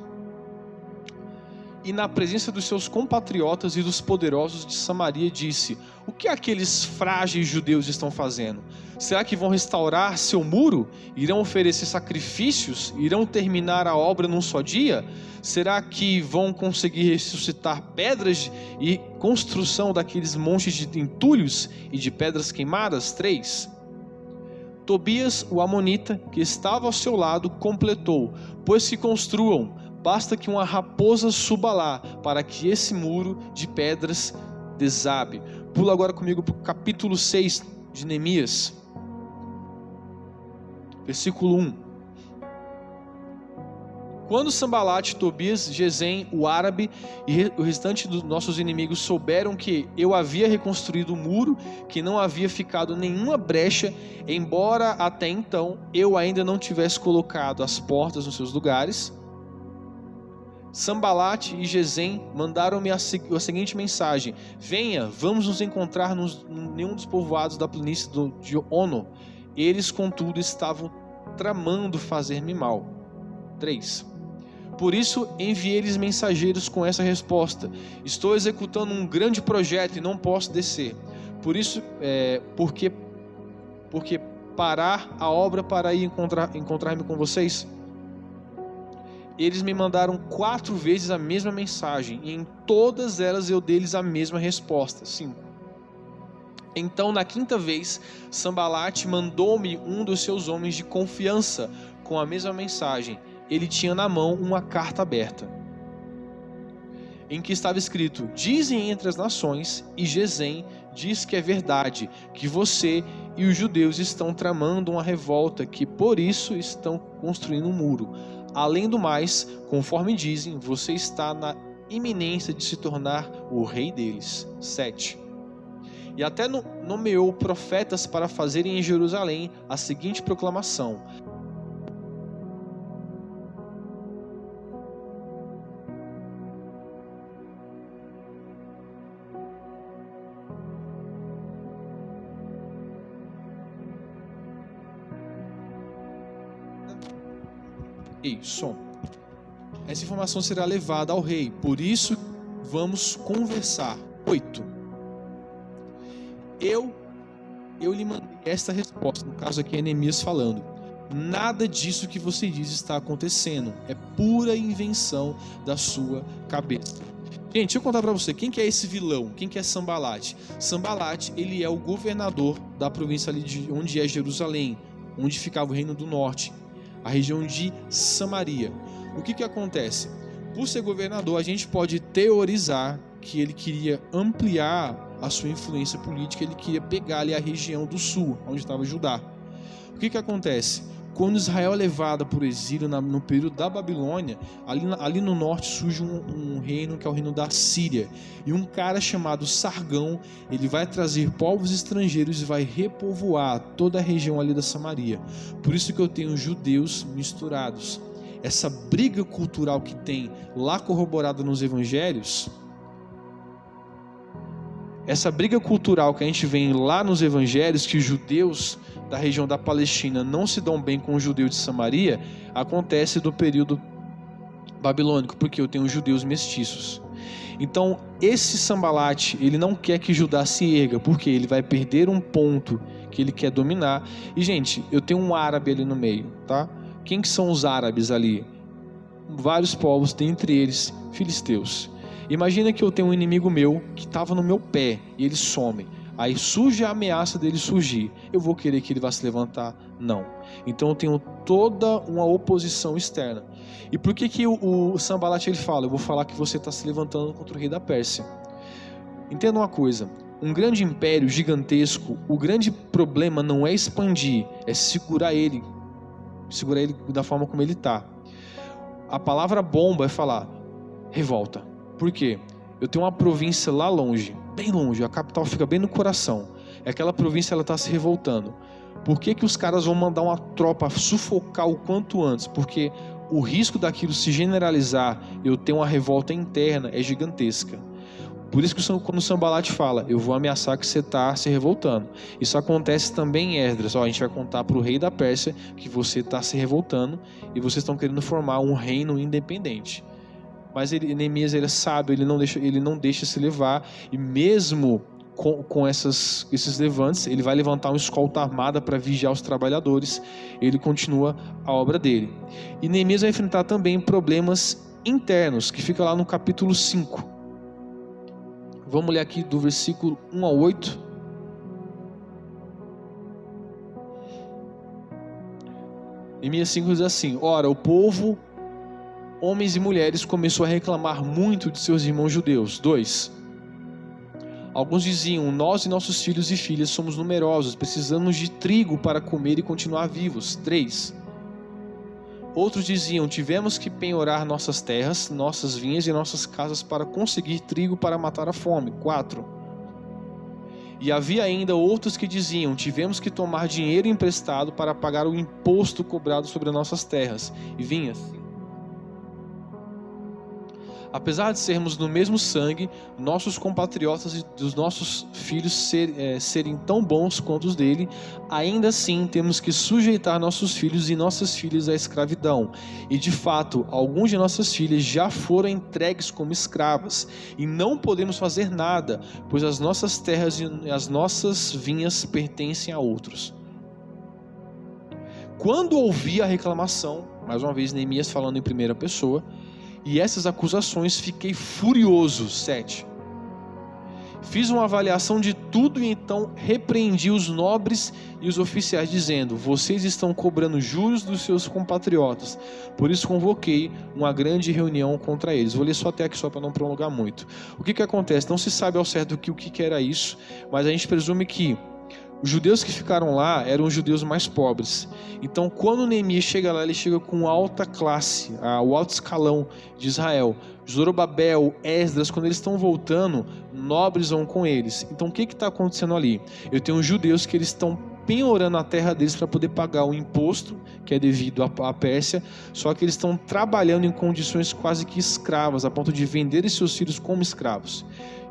e na presença dos seus compatriotas e dos poderosos de Samaria disse: o que aqueles frágeis judeus estão fazendo? Será que vão restaurar seu muro? Irão oferecer sacrifícios? Irão terminar a obra num só dia? Será que vão conseguir ressuscitar pedras e construção daqueles montes de entulhos e de pedras queimadas? 3. Tobias, o amonita, que estava ao seu lado, completou: pois se construam, basta que uma raposa suba lá, para que esse muro de pedras desabe. Pula agora comigo para o capítulo 6 de Neemias, versículo 1. Quando Sambalate, Tobias, Gesem, o árabe e o restante dos nossos inimigos souberam que eu havia reconstruído o muro, que não havia ficado nenhuma brecha, embora até então eu ainda não tivesse colocado as portas nos seus lugares, Sambalate e Gesem mandaram-me a seguinte mensagem: venha, vamos nos encontrar em um dos povoados da planície de Ono. Eles, contudo, estavam tramando fazer-me mal. 3. Por isso enviei-lhes mensageiros com essa resposta: estou executando um grande projeto e não posso descer. Por isso, porque parar a obra para ir encontrar-me com vocês? Eles me mandaram 4 vezes a mesma mensagem, e em todas elas eu dei-lhes a mesma resposta. 5. Então, na 5ª vez, Sambalate mandou-me um dos seus homens de confiança com a mesma mensagem. Ele tinha na mão uma carta aberta, em que estava escrito: dizem entre as nações, e Gesem diz que é verdade, que você e os judeus estão tramando uma revolta, que por isso estão construindo um muro. Além do mais, conforme dizem, você está na iminência de se tornar o rei deles. 7. E até nomeou profetas para fazerem em Jerusalém a seguinte proclamação: som. Essa informação será levada ao rei, por isso vamos conversar. 8. Eu lhe mandei esta resposta, no caso aqui é Neemias falando: nada disso que você diz está acontecendo, é pura invenção da sua cabeça. Gente, deixa eu contar para você, quem que é esse vilão? Quem que é Sambalate? Sambalate, ele é o governador da província ali de onde é Jerusalém, onde ficava o reino do norte, a região de Samaria. O que acontece? Por ser governador, a gente pode teorizar que ele queria ampliar a sua influência política, ele queria pegar ali a região do sul, onde estava Judá. O que acontece? Quando Israel é levada por exílio no período da Babilônia, ali no norte surge um reino que é o reino da Síria. E um cara chamado Sargão, ele vai trazer povos estrangeiros e vai repovoar toda a região ali da Samaria. Por isso que eu tenho judeus misturados. Essa briga cultural que tem lá corroborada nos evangelhos essa briga cultural que a gente vê lá nos evangelhos, que os judeus da região da Palestina não se dão bem com os judeus de Samaria, acontece do período babilônico, porque eu tenho judeus mestiços. Então, esse Sambalate, ele não quer que Judá se erga, porque ele vai perder um ponto que ele quer dominar. E, gente, eu tenho um árabe ali no meio, tá? Quem que são os árabes ali? Vários povos, dentre eles, filisteus. Imagina que eu tenho um inimigo meu que estava no meu pé e ele some. Aí surge a ameaça dele surgir. Eu vou querer que ele vá se levantar? Não. Então eu tenho toda uma oposição externa. E por que o Sambalate ele fala? Eu vou falar que você está se levantando contra o rei da Pérsia. Entenda uma coisa. Um grande império gigantesco, o grande problema não é expandir, é segurar ele da forma como ele está. A palavra bomba é falar revolta. Por quê? Eu tenho uma província lá longe, bem longe, a capital fica bem no coração. Aquela província ela está se revoltando. Por que os caras vão mandar uma tropa sufocar o quanto antes? Porque o risco daquilo se generalizar, eu ter uma revolta interna, é gigantesca. Por isso que quando o Sambalate fala, eu vou ameaçar que você está se revoltando. Isso acontece também em Esdras. A gente vai contar para o rei da Pérsia que você está se revoltando e vocês estão querendo formar um reino independente. Mas Neemias ele é sábio, ele não deixa se levar, e mesmo com esses levantes, ele vai levantar uma escolta armada para vigiar os trabalhadores, ele continua a obra dele. E Neemias vai enfrentar também problemas internos, que fica lá no capítulo 5. Vamos ler aqui do versículo 1 a 8. Neemias 5 diz assim: ora, o povo, homens e mulheres, começou a reclamar muito de seus irmãos judeus. 2. Alguns diziam: nós e nossos filhos e filhas somos numerosos, precisamos de trigo para comer e continuar vivos. 3. Outros diziam: tivemos que penhorar nossas terras, nossas vinhas e nossas casas para conseguir trigo para matar a fome. 4. E havia ainda outros que diziam: tivemos que tomar dinheiro emprestado para pagar o imposto cobrado sobre nossas terras e vinhas. Apesar de sermos do mesmo sangue, nossos compatriotas e dos nossos filhos serem tão bons quanto os dele, ainda assim temos que sujeitar nossos filhos e nossas filhas à escravidão. E de fato, alguns de nossas filhas já foram entregues como escravas, e não podemos fazer nada, pois as nossas terras e as nossas vinhas pertencem a outros. Quando ouvi a reclamação, mais uma vez Neemias falando em primeira pessoa, e essas acusações, fiquei furioso. 7. Fiz uma avaliação de tudo e então repreendi os nobres e os oficiais, dizendo: vocês estão cobrando juros dos seus compatriotas. Por isso convoquei uma grande reunião contra eles. Vou ler só até aqui, só para não prolongar muito. O que acontece? Não se sabe ao certo o que era isso, mas a gente presume que os judeus que ficaram lá eram os judeus mais pobres. Então, quando Neemias chega lá, ele chega com alta classe, o alto escalão de Israel. Zorobabel, Esdras, quando eles estão voltando, nobres vão com eles. Então, o que está acontecendo ali? Eu tenho judeus que eles estão penhorando a terra deles para poder pagar o imposto que é devido à Pérsia, só que eles estão trabalhando em condições quase que escravas, a ponto de venderem seus filhos como escravos.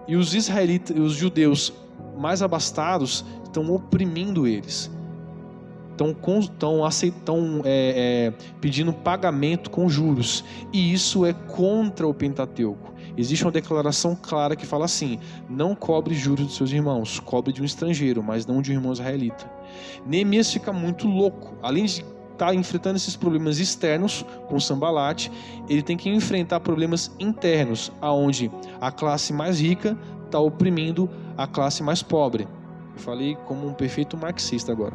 E os israelitas, os judeus mais abastados, estão oprimindo eles, estão pedindo pagamento com juros, e isso é contra o Pentateuco. Existe uma declaração clara que fala assim: não cobre juros dos seus irmãos, cobre de um estrangeiro, mas não de um irmão israelita. Neemias fica muito louco. Além de estar enfrentando esses problemas externos com Sambalate, ele tem que enfrentar problemas internos, aonde a classe mais rica está oprimindo a classe mais pobre. Eu falei como um perfeito marxista agora.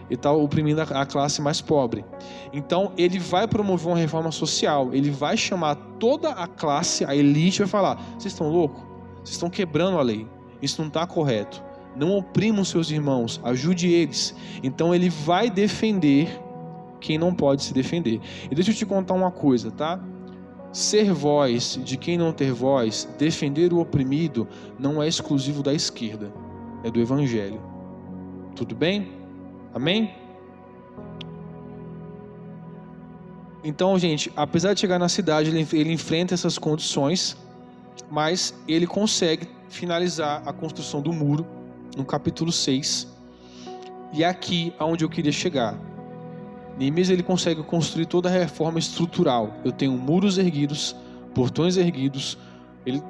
Ele está oprimindo a classe mais pobre. Então ele vai promover uma reforma social. Ele vai chamar toda a classe, a elite, vai falar: vocês estão loucos? Vocês estão quebrando a lei. Isso não está correto. Não oprimam seus irmãos, ajude eles. Então ele vai defender quem não pode se defender. E deixa eu te contar uma coisa, tá? Ser voz de quem não ter voz, defender o oprimido, não é exclusivo da esquerda, é do Evangelho. Tudo bem? Amém? Então, gente, apesar de chegar na cidade, ele enfrenta essas condições, mas ele consegue finalizar a construção do muro, no capítulo 6. E é aqui aonde eu queria chegar. Neemias ele consegue construir toda a reforma estrutural. Eu tenho muros erguidos, portões erguidos. Ele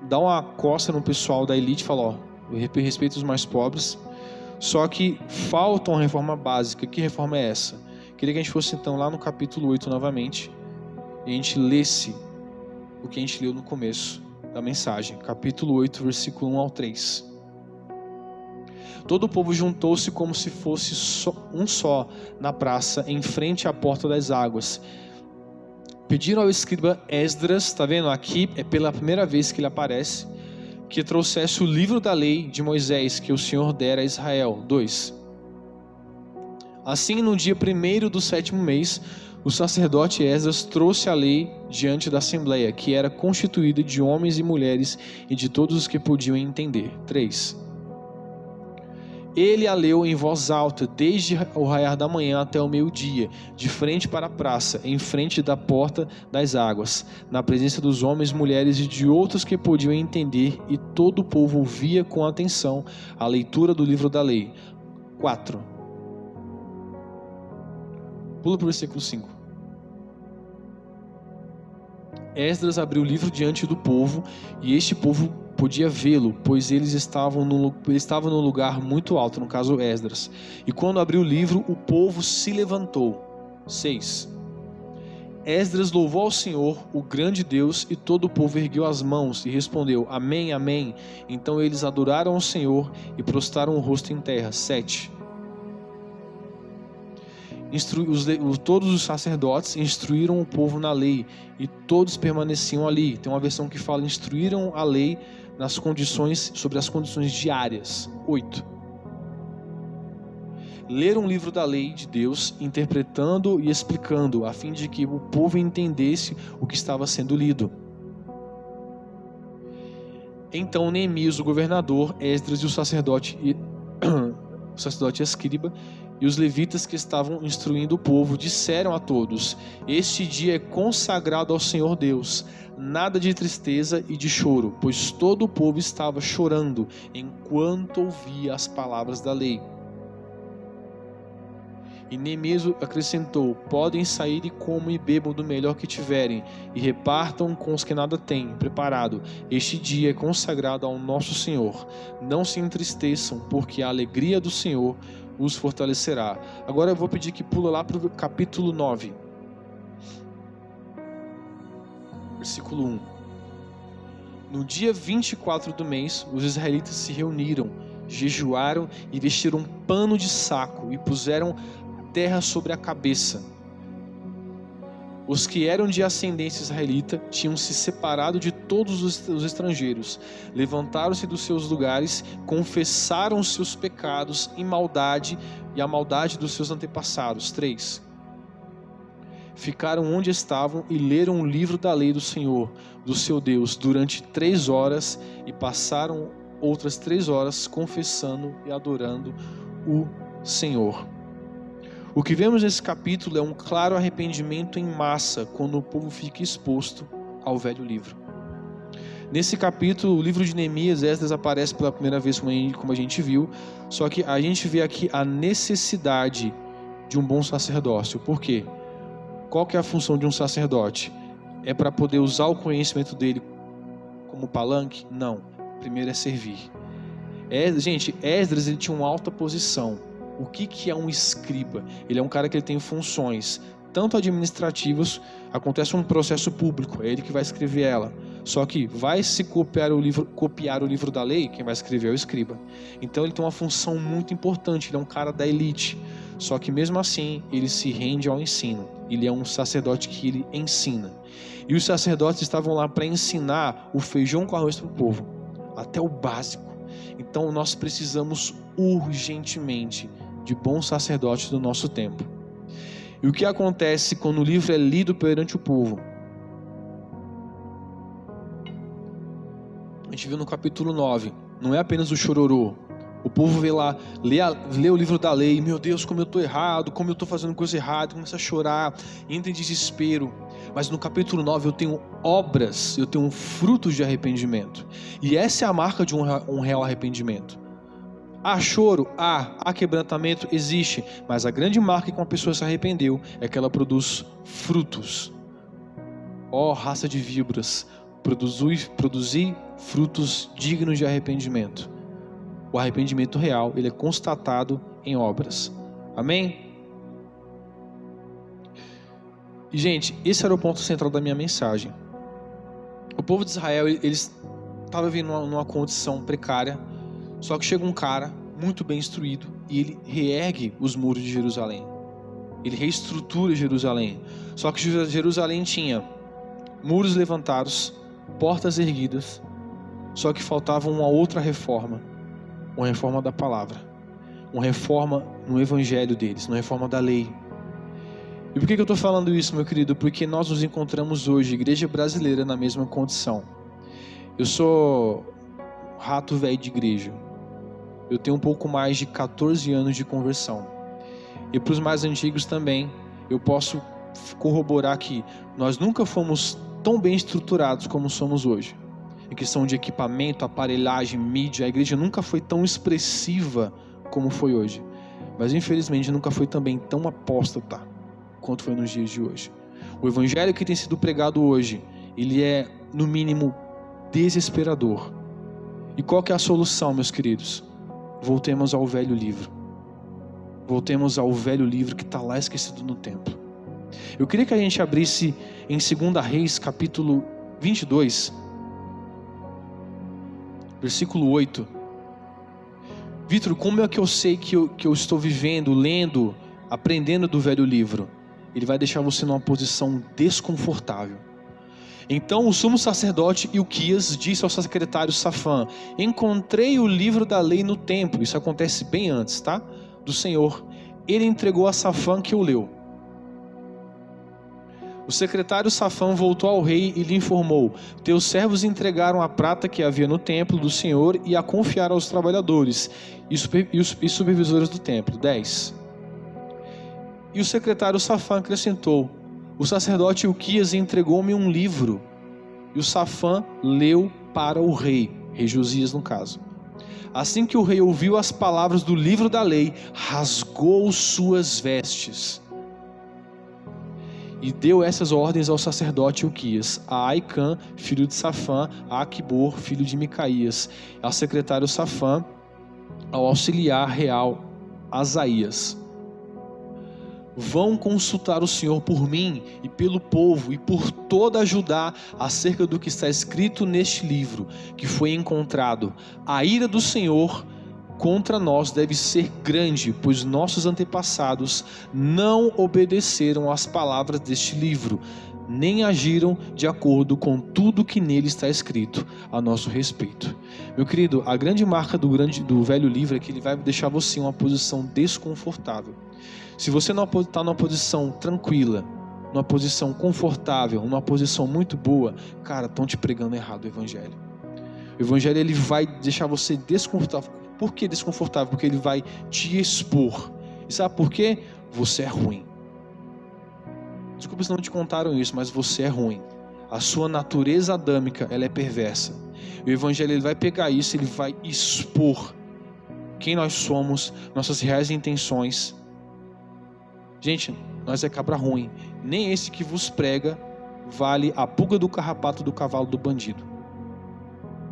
dá uma costa no pessoal da elite e fala, ó, eu respeito os mais pobres. Só que falta uma reforma básica. Que reforma é essa? Queria que a gente fosse então lá no capítulo 8 novamente e a gente lesse o que a gente leu no começo da mensagem. Capítulo 8, versículo 1 ao 3. Todo o povo juntou-se como se fosse um só na praça, em frente à porta das águas. Pediram ao escriba Esdras, está vendo? Aqui é pela primeira vez que ele aparece, que trouxesse o livro da lei de Moisés, que o Senhor dera a Israel. 2. Assim, no dia 1º do 7º mês, o sacerdote Esdras trouxe a lei diante da assembleia, que era constituída de homens e mulheres e de todos os que podiam entender. 3. Ele a leu em voz alta, desde o raiar da manhã até o meio-dia, de frente para a praça, em frente da porta das águas, na presença dos homens, mulheres e de outros que podiam entender, e todo o povo ouvia com atenção a leitura do livro da lei. 4. Pula para o versículo 5. Esdras abriu o livro diante do povo, e este povo podia vê-lo, pois eles estavam num lugar muito alto, no caso Esdras. E quando abriu o livro, o povo se levantou. 6. Esdras louvou ao Senhor, o grande Deus, e todo o povo ergueu as mãos e respondeu, Amém, Amém. Então eles adoraram ao Senhor e prostraram o rosto em terra. 7. Todos os sacerdotes instruíram o povo na lei, e todos permaneciam ali. Tem uma versão que fala, instruíram a lei sobre as condições diárias. 8. Leram o livro da lei de Deus, interpretando e explicando, a fim de que o povo entendesse o que estava sendo lido. Então Neemias, o governador, Esdras e o sacerdote escriba, e os levitas que estavam instruindo o povo disseram a todos, este dia é consagrado ao Senhor Deus, nada de tristeza e de choro, pois todo o povo estava chorando enquanto ouvia as palavras da lei. E Neemias acrescentou, podem sair e comam e bebam do melhor que tiverem, e repartam com os que nada têm preparado. Este dia é consagrado ao nosso Senhor. Não se entristeçam, porque a alegria do Senhor os fortalecerá. Agora eu vou pedir que pula lá para o capítulo 9. Versículo 1. No dia 24 do mês, os israelitas se reuniram, jejuaram e vestiram um pano de saco e puseram terra sobre a cabeça. Os que eram de ascendência israelita tinham se separado de todos os estrangeiros, levantaram-se dos seus lugares, confessaram os seus pecados e maldade e a maldade dos seus antepassados. 3. Ficaram onde estavam e leram o livro da lei do Senhor, do seu Deus, durante 3 horas e passaram outras 3 horas confessando e adorando o Senhor. O que vemos nesse capítulo é um claro arrependimento em massa quando o povo fica exposto ao velho livro. Nesse capítulo, o livro de Neemias, Esdras aparece pela primeira vez, como a gente viu, só que a gente vê aqui a necessidade de um bom sacerdócio. Por quê? Qual que é a função de um sacerdote? É para poder usar o conhecimento dele como palanque? Não. Primeiro é servir. Gente, Esdras ele tinha uma alta posição. O que é um escriba? Ele é um cara que ele tem funções, tanto administrativas, acontece um processo público, é ele que vai escrever ela. Só que vai se copiar o livro da lei, quem vai escrever é o escriba. Então ele tem uma função muito importante, ele é um cara da elite. Só que mesmo assim, ele se rende ao ensino. Ele é um sacerdote que ele ensina. E os sacerdotes estavam lá para ensinar o feijão com arroz para o povo, até o básico. Então nós precisamos urgentemente de bons sacerdotes do nosso tempo. E o que acontece quando o livro é lido perante o povo? A gente viu no capítulo 9, não é apenas o chororô, O povo vê lá, lê o livro da lei, meu Deus, como eu estou errado, como eu estou fazendo coisa errada, começa a chorar, entra em desespero. Mas no capítulo 9 eu tenho obras, eu tenho frutos de arrependimento. E essa é a marca de um real arrependimento. Há choro, há quebrantamento, existe. Mas a grande marca que uma pessoa se arrependeu é que ela produz frutos. Ó raça de víboras, produzi frutos dignos de arrependimento. O arrependimento real, ele é constatado em obras. Amém? E, gente, esse era o ponto central da minha mensagem. O povo de Israel, eles estavam vivendo numa condição precária, só que chega um cara muito bem instruído e ele reergue os muros de Jerusalém. Ele reestrutura Jerusalém. Só que Jerusalém tinha muros levantados, portas erguidas, só que faltava uma outra reforma. Uma reforma da palavra, uma reforma no evangelho deles, uma reforma da lei. E por que eu estou falando isso, meu querido? Porque nós nos encontramos hoje, igreja brasileira, na mesma condição. Eu sou rato velho de igreja. Eu tenho um pouco mais de 14 anos de conversão. E para os mais antigos também, eu posso corroborar que nós nunca fomos tão bem estruturados como somos hoje. Em questão de equipamento, aparelhagem, mídia, a igreja nunca foi tão expressiva como foi hoje. Mas infelizmente nunca foi também tão apóstata quanto foi nos dias de hoje. O evangelho que tem sido pregado hoje, ele é no mínimo desesperador. E qual que é a solução, meus queridos? Voltemos ao velho livro. Voltemos ao velho livro que está lá esquecido no templo. Eu queria que a gente abrisse em 2 Reis, capítulo 22, versículo 8. Vitor, como é que eu sei que eu estou vivendo, lendo, aprendendo do velho livro? Ele vai deixar você numa posição desconfortável. Então o sumo sacerdote Ilquias disse ao secretário Safã: encontrei o livro da lei no templo. Isso acontece bem antes, tá? Do Senhor. Ele entregou a Safã, que o leu. O secretário Safã voltou ao rei e lhe informou: teus servos entregaram a prata que havia no templo do Senhor e a confiaram aos trabalhadores e supervisores do templo. 10. E o secretário Safã acrescentou: o sacerdote Ilquias entregou-me um livro. E o Safã leu para o rei Josias no caso. Assim que o rei ouviu as palavras do livro da lei, rasgou suas vestes e deu essas ordens ao sacerdote Ilquias, a Aicã, filho de Safã, a Aquibor, filho de Micaías, ao secretário Safã, ao auxiliar real Asaías: vão consultar o Senhor por mim e pelo povo e por toda a Judá acerca do que está escrito neste livro que foi encontrado. A ira do Senhor contra nós deve ser grande, pois nossos antepassados não obedeceram às palavras deste livro, nem agiram de acordo com tudo que nele está escrito a nosso respeito. Meu querido, a grande marca do velho livro é que ele vai deixar você em uma posição desconfortável. Se você não está numa posição tranquila, numa posição confortável, numa posição muito boa, cara, estão te pregando errado o evangelho. O evangelho, ele vai deixar você desconfortável. Por que desconfortável? Porque ele vai te expor. E sabe por quê? Você é ruim. Desculpa se não te contaram isso, mas você é ruim. A sua natureza adâmica, ela é perversa. O evangelho, ele vai pegar isso, ele vai expor quem nós somos, nossas reais intenções. Gente, nós é cabra ruim. Nem esse que vos prega vale a pulga do carrapato do cavalo do bandido.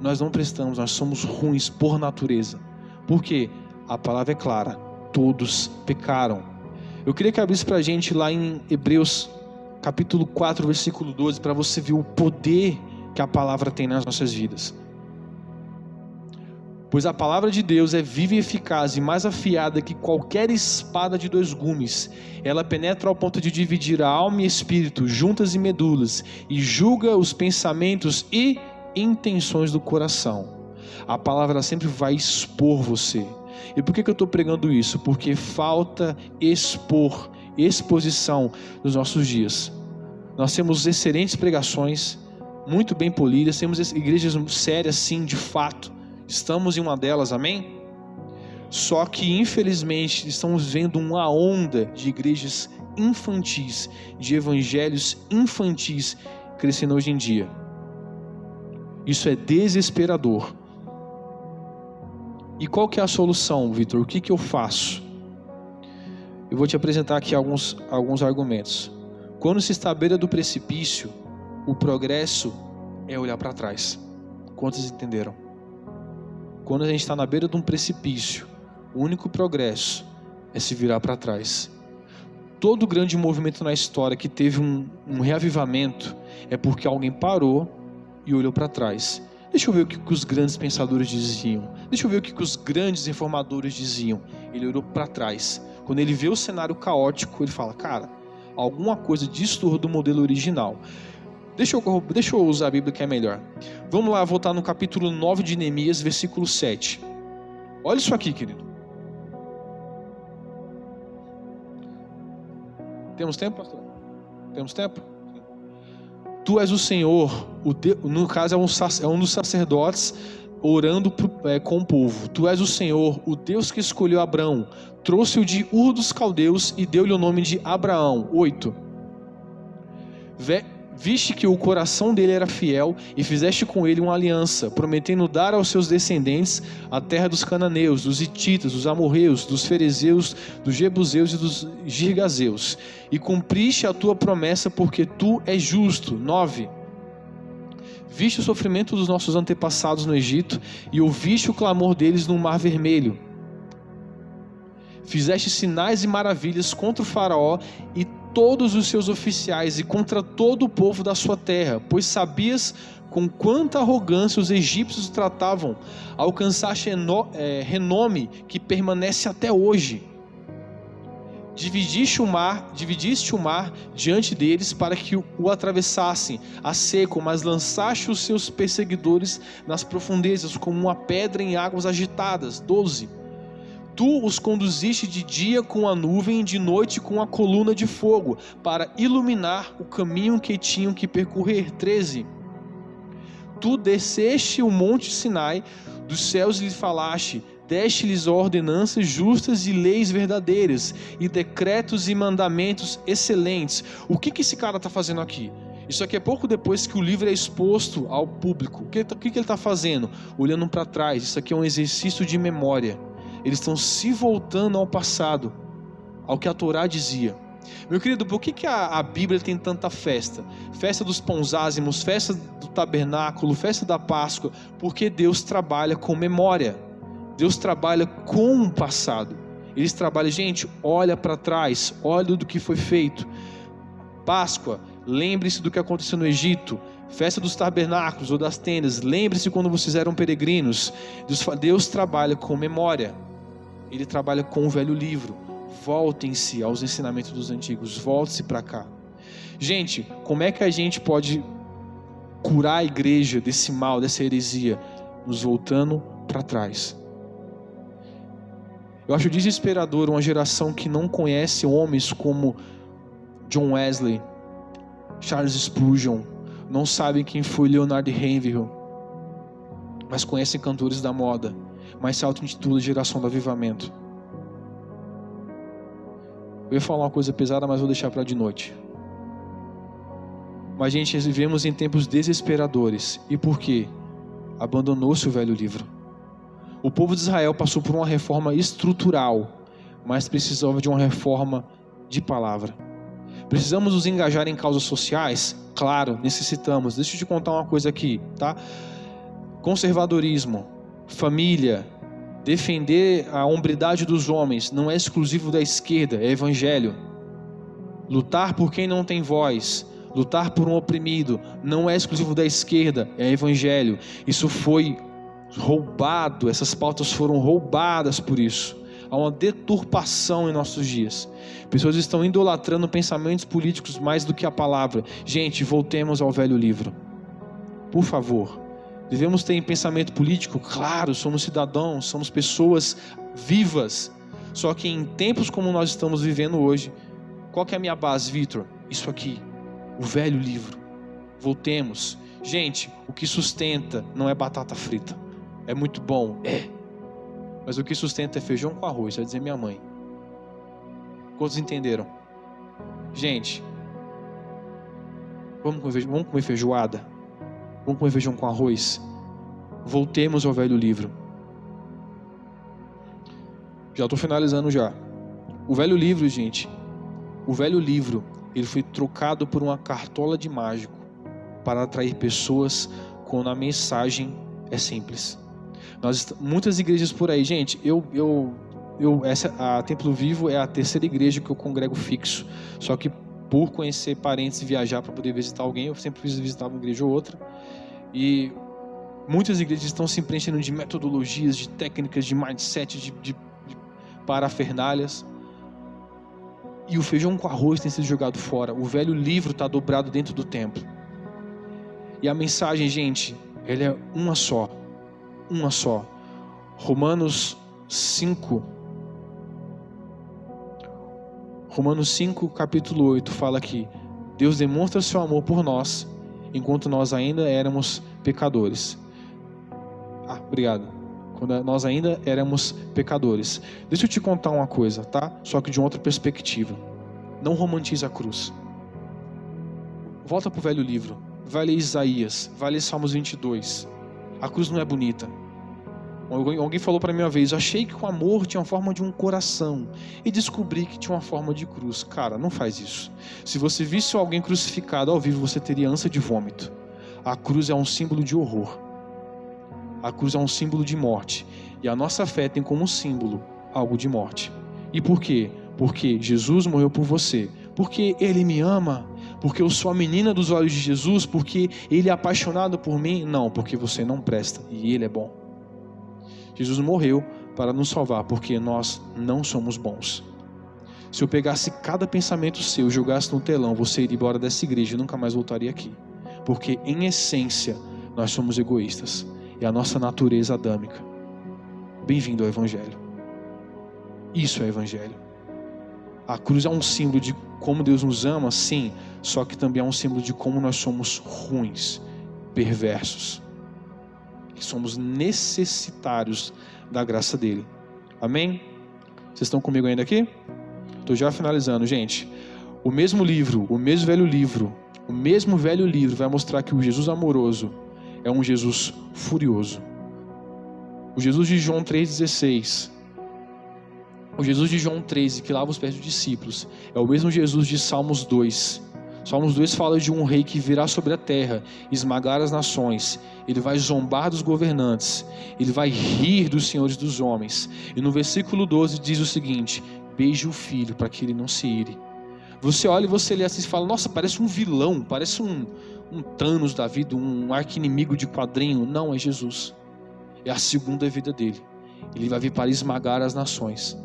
Nós não prestamos, nós somos ruins por natureza. Porque a palavra é clara: todos pecaram. Eu queria que abrisse para a gente lá em Hebreus capítulo 4, versículo 12, para você ver o poder que a palavra tem nas nossas vidas. Pois a palavra de Deus é viva e eficaz e mais afiada que qualquer espada de 2 gumes. Ela penetra ao ponto de dividir a alma e espírito, juntas e medulas, e julga os pensamentos e intenções do coração. A palavra, ela sempre vai expor você. E por que eu estou pregando isso? Porque falta exposição nos nossos dias. Nós temos excelentes pregações, muito bem polidas, temos igrejas sérias, sim, de fato. Estamos em uma delas, amém? Só que, infelizmente, estamos vendo uma onda de igrejas infantis, de evangelhos infantis crescendo hoje em dia. Isso é desesperador. E qual que é a solução, Vitor? O que eu faço? Eu vou te apresentar aqui alguns argumentos. Quando se está à beira do precipício, o progresso é olhar para trás. Quantos entenderam? Quando a gente está na beira de um precipício, o único progresso é se virar para trás. Todo grande movimento na história que teve um reavivamento é porque alguém parou e olhou para trás. Deixa eu ver o que os grandes pensadores diziam. Deixa eu ver o que os grandes reformadores diziam. Ele olhou para trás. Quando ele vê o cenário caótico, ele fala, cara, alguma coisa distorce do modelo original. Deixa eu usar a Bíblia que é melhor. Vamos lá, voltar no capítulo 9 de Neemias, versículo 7. Olha isso aqui, querido. Temos tempo, pastor? Temos tempo? Tu és o Senhor, no caso é um dos sacerdotes orando com o povo. Tu és o Senhor, o Deus que escolheu Abrão, trouxe-o de Ur dos Caldeus e deu-lhe o nome de Abraão. 8. Viste que o coração dele era fiel e fizeste com ele uma aliança, prometendo dar aos seus descendentes a terra dos cananeus, dos hititas, dos amorreus, dos ferezeus, dos jebuseus e dos girgazeus. E cumpriste a tua promessa porque tu és justo. 9. Viste o sofrimento dos nossos antepassados no Egito e ouviste o clamor deles no Mar Vermelho. Fizeste sinais e maravilhas contra o faraó e todos os seus oficiais e contra todo o povo da sua terra, pois sabias com quanta arrogância os egípcios tratavam, alcançaste renome que permanece até hoje. Dividiste o mar diante deles para que o atravessassem a seco, mas lançaste os seus perseguidores nas profundezas como uma pedra em águas agitadas. 12. Tu os conduziste de dia com a nuvem e de noite com a coluna de fogo, para iluminar o caminho que tinham que percorrer. 13. Tu desceste o monte Sinai, dos céus lhe falaste, deste-lhes ordenanças justas e leis verdadeiras, e decretos e mandamentos excelentes. O que esse cara está fazendo aqui? Isso aqui é pouco depois que o livro é exposto ao público. O que ele está fazendo? Olhando para trás. Isso aqui é um exercício de memória. Eles estão se voltando ao passado, ao que a Torá dizia. Meu querido, por que a Bíblia tem tanta festa? Festa dos pães ázimos, festa do tabernáculo, festa da Páscoa. Porque Deus trabalha com memória. Deus trabalha com o passado. Eles trabalham, gente, olha para trás, olha do que foi feito. Páscoa, lembre-se do que aconteceu no Egito. Festa dos tabernáculos ou das tendas, lembre-se quando vocês eram peregrinos. Deus trabalha com memória. Ele trabalha com o velho livro. Voltem-se aos ensinamentos dos antigos. Volte-se para cá. Gente, como é que a gente pode curar a igreja desse mal, dessa heresia? Nos voltando para trás. Eu acho desesperador uma geração que não conhece homens como John Wesley, Charles Spurgeon, não sabem quem foi Leonard Ravenhill, mas conhecem cantores da moda, mas se auto-intitula Geração do Avivamento. Eu ia falar uma coisa pesada, mas vou deixar para de noite. Mas, gente, vivemos em tempos desesperadores. E por quê? Abandonou-se o velho livro. O povo de Israel passou por uma reforma estrutural, mas precisava de uma reforma de palavra. Precisamos nos engajar em causas sociais? Claro, necessitamos. Deixa eu te contar uma coisa aqui, tá? Conservadorismo, família, defender a hombridade dos homens não é exclusivo da esquerda, é evangelho. Lutar por quem não tem voz, lutar por um oprimido, não é exclusivo da esquerda, é evangelho. Isso foi roubado, essas pautas foram roubadas por isso. Há uma deturpação em nossos dias. Pessoas estão idolatrando pensamentos políticos mais do que a palavra. Gente, voltemos ao velho livro. Por favor. Devemos ter pensamento político? Claro, somos cidadãos, somos pessoas vivas. Só que em tempos como nós estamos vivendo hoje, qual que é a minha base, Vitor? Isso aqui, o velho livro. Voltemos. Gente, o que sustenta não é batata frita. É muito bom, Mas o que sustenta é feijão com arroz, vai dizer minha mãe. Quantos entenderam? Gente, vamos comer feijoada? Vamos comer feijão com arroz? Voltemos ao velho livro. Já estou finalizando já. O velho livro, gente, ele foi trocado por uma cartola de mágico para atrair pessoas quando a mensagem é simples. Muitas igrejas por aí, gente, a Templo Vivo é a terceira igreja que eu congrego fixo, só que por conhecer parentes e viajar para poder visitar alguém, eu sempre visitava uma igreja ou outra, e muitas igrejas estão se preenchendo de metodologias, de técnicas, de mindset, de parafernálias, e o feijão com arroz tem sido jogado fora. O velho livro está dobrado dentro do templo, e a mensagem, gente, ela é uma só. Romanos 5, capítulo 8, fala que Deus demonstra seu amor por nós, enquanto nós ainda éramos pecadores. Obrigado. Quando nós ainda éramos pecadores. Deixa eu te contar uma coisa, tá? Só que de outra perspectiva. Não romantize a cruz. Volta para o velho livro. Vai ler Isaías, vai ler Salmos 22. A cruz não é bonita. Alguém falou para mim uma vez: achei que o amor tinha a forma de um coração e descobri que tinha uma forma de cruz. Cara, não faz isso. Se você visse alguém crucificado ao vivo, você teria ânsia de vômito. A cruz é um símbolo de horror. A cruz é um símbolo de morte. E a nossa fé tem como símbolo algo de morte. E por quê? Porque Jesus morreu por você. Porque Ele me ama. Porque eu sou a menina dos olhos de Jesus. Porque Ele é apaixonado por mim. Não, porque você não presta e Ele é bom. Jesus morreu para nos salvar, porque nós não somos bons. Se eu pegasse cada pensamento seu e jogasse no telão, você iria embora dessa igreja e nunca mais voltaria aqui. Porque em essência, nós somos egoístas. É a nossa natureza adâmica. Bem-vindo ao Evangelho. Isso é Evangelho. A cruz é um símbolo de como Deus nos ama, sim, só que também é um símbolo de como nós somos ruins, perversos. Que somos necessitários da graça dele. Amém? Vocês estão comigo ainda aqui? Estou já finalizando, gente. O mesmo velho livro vai mostrar que o Jesus amoroso é um Jesus furioso. O Jesus de João 3,16, o Jesus de João 13, que lava os pés dos discípulos, é o mesmo Jesus de Salmos 2. Salmos 2 fala de um rei que virá sobre a terra, esmagar as nações. Ele vai zombar dos governantes, ele vai rir dos senhores dos homens. E no versículo 12 diz o seguinte: beije o filho para que ele não se ire. Você olha e você lê assim e fala: nossa, parece um vilão, parece um Thanos da vida, um arqui-inimigo de quadrinho. Não, é Jesus. É a segunda vida dele. Ele vai vir para esmagar as nações.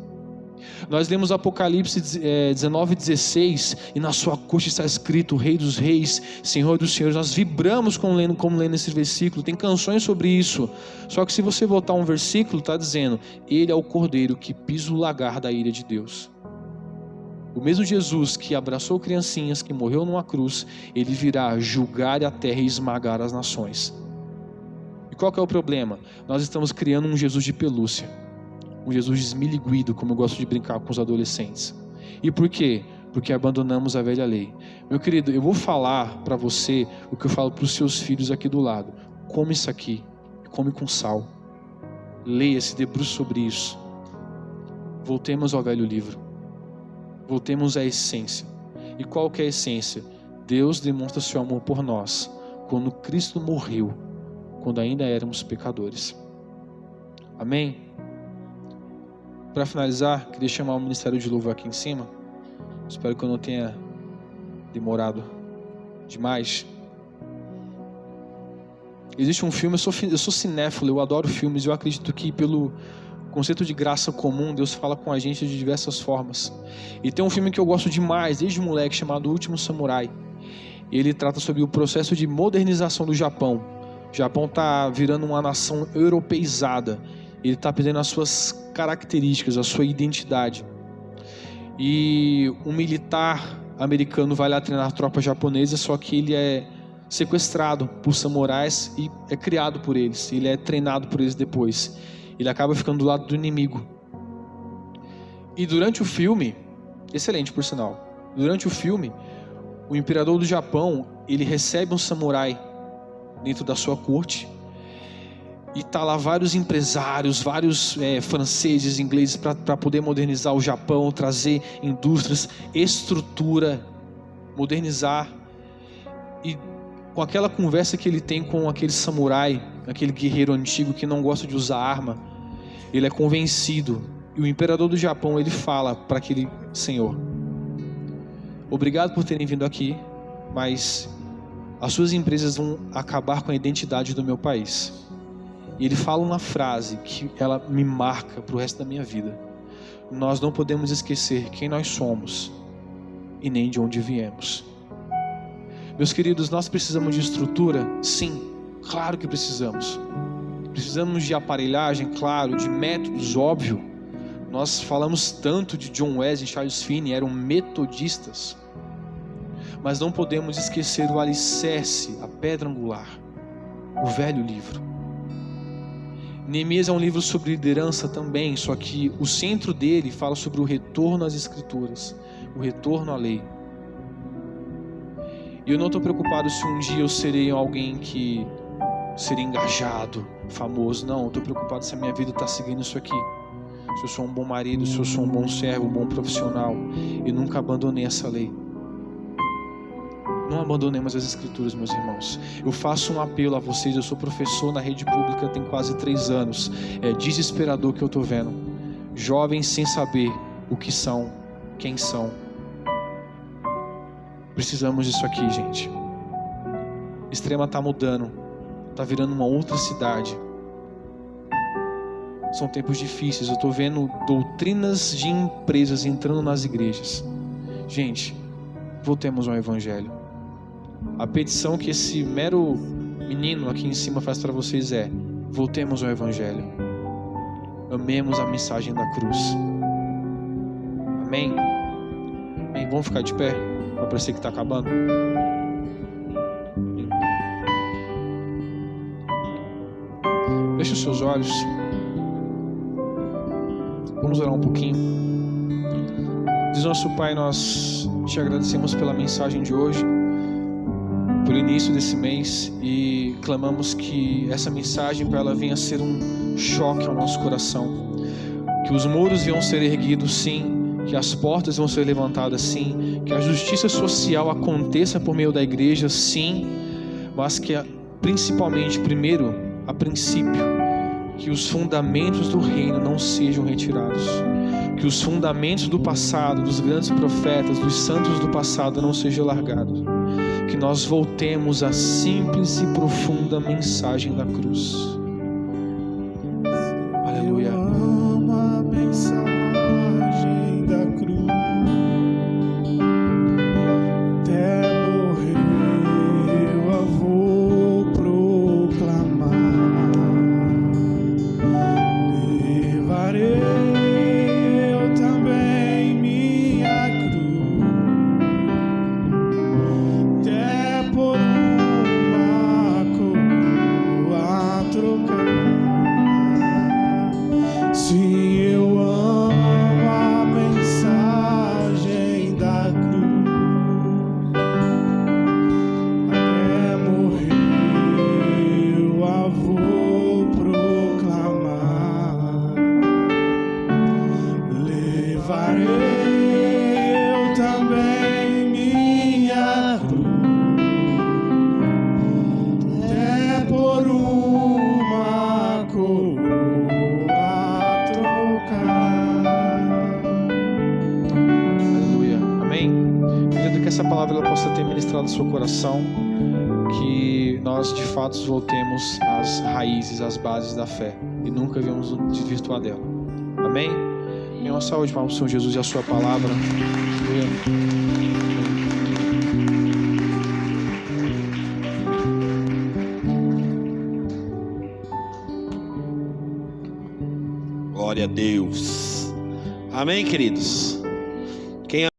Nós lemos Apocalipse 19:16, e na sua coxa está escrito: Rei dos Reis, Senhor dos Senhores. Nós vibramos como lendo esse versículo. Tem canções sobre isso. Só que se você voltar um versículo, está dizendo: Ele é o Cordeiro que pisa o lagar da ira de Deus. O mesmo Jesus que abraçou criancinhas, que morreu numa cruz, ele virá julgar a terra e esmagar as nações. E qual que é o problema? Nós estamos criando um Jesus de pelúcia, um Jesus esmiliguido, como eu gosto de brincar com os adolescentes. E por quê? Porque abandonamos a velha lei. Meu querido, eu vou falar para você o que eu falo para os seus filhos aqui do lado: come isso aqui, come com sal, leia, se debruce sobre isso. Voltemos ao velho livro. Voltemos à essência. E qual que é a essência? Deus demonstra seu amor por nós quando Cristo morreu, quando ainda éramos pecadores. Amém? Para finalizar, queria chamar o Ministério de Louvor aqui em cima. Espero que eu não tenha demorado demais. Existe um filme, eu sou cinéfilo, eu adoro filmes, eu acredito que pelo conceito de graça comum, Deus fala com a gente de diversas formas. E tem um filme que eu gosto demais, desde moleque, chamado O Último Samurai. Ele trata sobre o processo de modernização do Japão. O Japão está virando uma nação europeizada. Ele está perdendo as suas características, a sua identidade. E um militar americano vai lá treinar a tropa japonesa, só que ele é sequestrado por samurais e é criado por eles. Ele é treinado por eles depois. Ele acaba ficando do lado do inimigo. E durante o filme, excelente por sinal, durante o filme, o imperador do Japão, ele recebe um samurai dentro da sua corte, e tá lá vários empresários, vários franceses, ingleses, para poder modernizar o Japão, trazer indústrias, estrutura, modernizar. E com aquela conversa que ele tem com aquele samurai, aquele guerreiro antigo que não gosta de usar arma, ele é convencido. E o imperador do Japão, ele fala para aquele senhor: obrigado por terem vindo aqui, mas as suas empresas vão acabar com a identidade do meu país. E ele fala uma frase que ela me marca para o resto da minha vida: nós não podemos esquecer quem nós somos e nem de onde viemos. Meus queridos, nós precisamos de estrutura? Sim, claro que precisamos. Precisamos de aparelhagem, claro, de métodos, óbvio. Nós falamos tanto de John Wesley e Charles Finney, eram metodistas. Mas não podemos esquecer o alicerce, a pedra angular, o velho livro. Neemias é um livro sobre liderança também, só que o centro dele fala sobre o retorno às escrituras, o retorno à lei. E eu não estou preocupado se um dia eu serei alguém que seria engajado, famoso. Não, eu estou preocupado se a minha vida está seguindo isso aqui. Se eu sou um bom marido, se eu sou um bom servo, um bom profissional, e nunca abandonei essa lei. Não abandonemos as escrituras, meus irmãos. Eu faço um apelo a vocês. Eu sou professor na rede pública tem quase 3 anos. É desesperador que eu estou vendo jovens sem saber o que são, quem são. Precisamos disso aqui, gente. Extrema está mudando, está virando uma outra cidade. São tempos difíceis. Eu estou vendo doutrinas de empresas entrando nas igrejas. Gente, voltemos ao Evangelho. A petição que esse mero menino aqui em cima faz para vocês é: voltemos ao Evangelho. Amemos a mensagem da cruz. Amém? Amém? Vamos ficar de pé? Vai parecer que está acabando. Feche os seus olhos. Vamos orar um pouquinho. Diz nosso Pai, nós te agradecemos pela mensagem de hoje, pelo início desse mês, e clamamos que essa mensagem para ela venha a ser um choque ao nosso coração, que os muros venham ser erguidos, sim, que as portas vão ser levantadas, sim, que a justiça social aconteça por meio da igreja, sim, mas que principalmente, primeiro, a princípio, que os fundamentos do reino não sejam retirados, que os fundamentos do passado, dos grandes profetas, dos santos do passado não sejam largados, que nós voltemos à simples e profunda mensagem da cruz. Aleluia. Eu amo a mensagem da cruz, até morrer eu a vou proclamar. Levarei eu também minha cruz, até por uma coroa trocar. Sim, eu amo a mensagem da cruz, até morrer eu a vou proclamar. Levarei eu também minha cruz, até por uma coroa trocar. Aleluia. Amém? Querido, que essa palavra ela possa ter ministrado o seu coração, que nós de fato voltemos às raízes, às bases da fé e nunca venhamos nos desvirtuar dela. Amém? Tenha uma saúde para o Senhor Jesus e a sua palavra. Glória a Deus. Amém, queridos.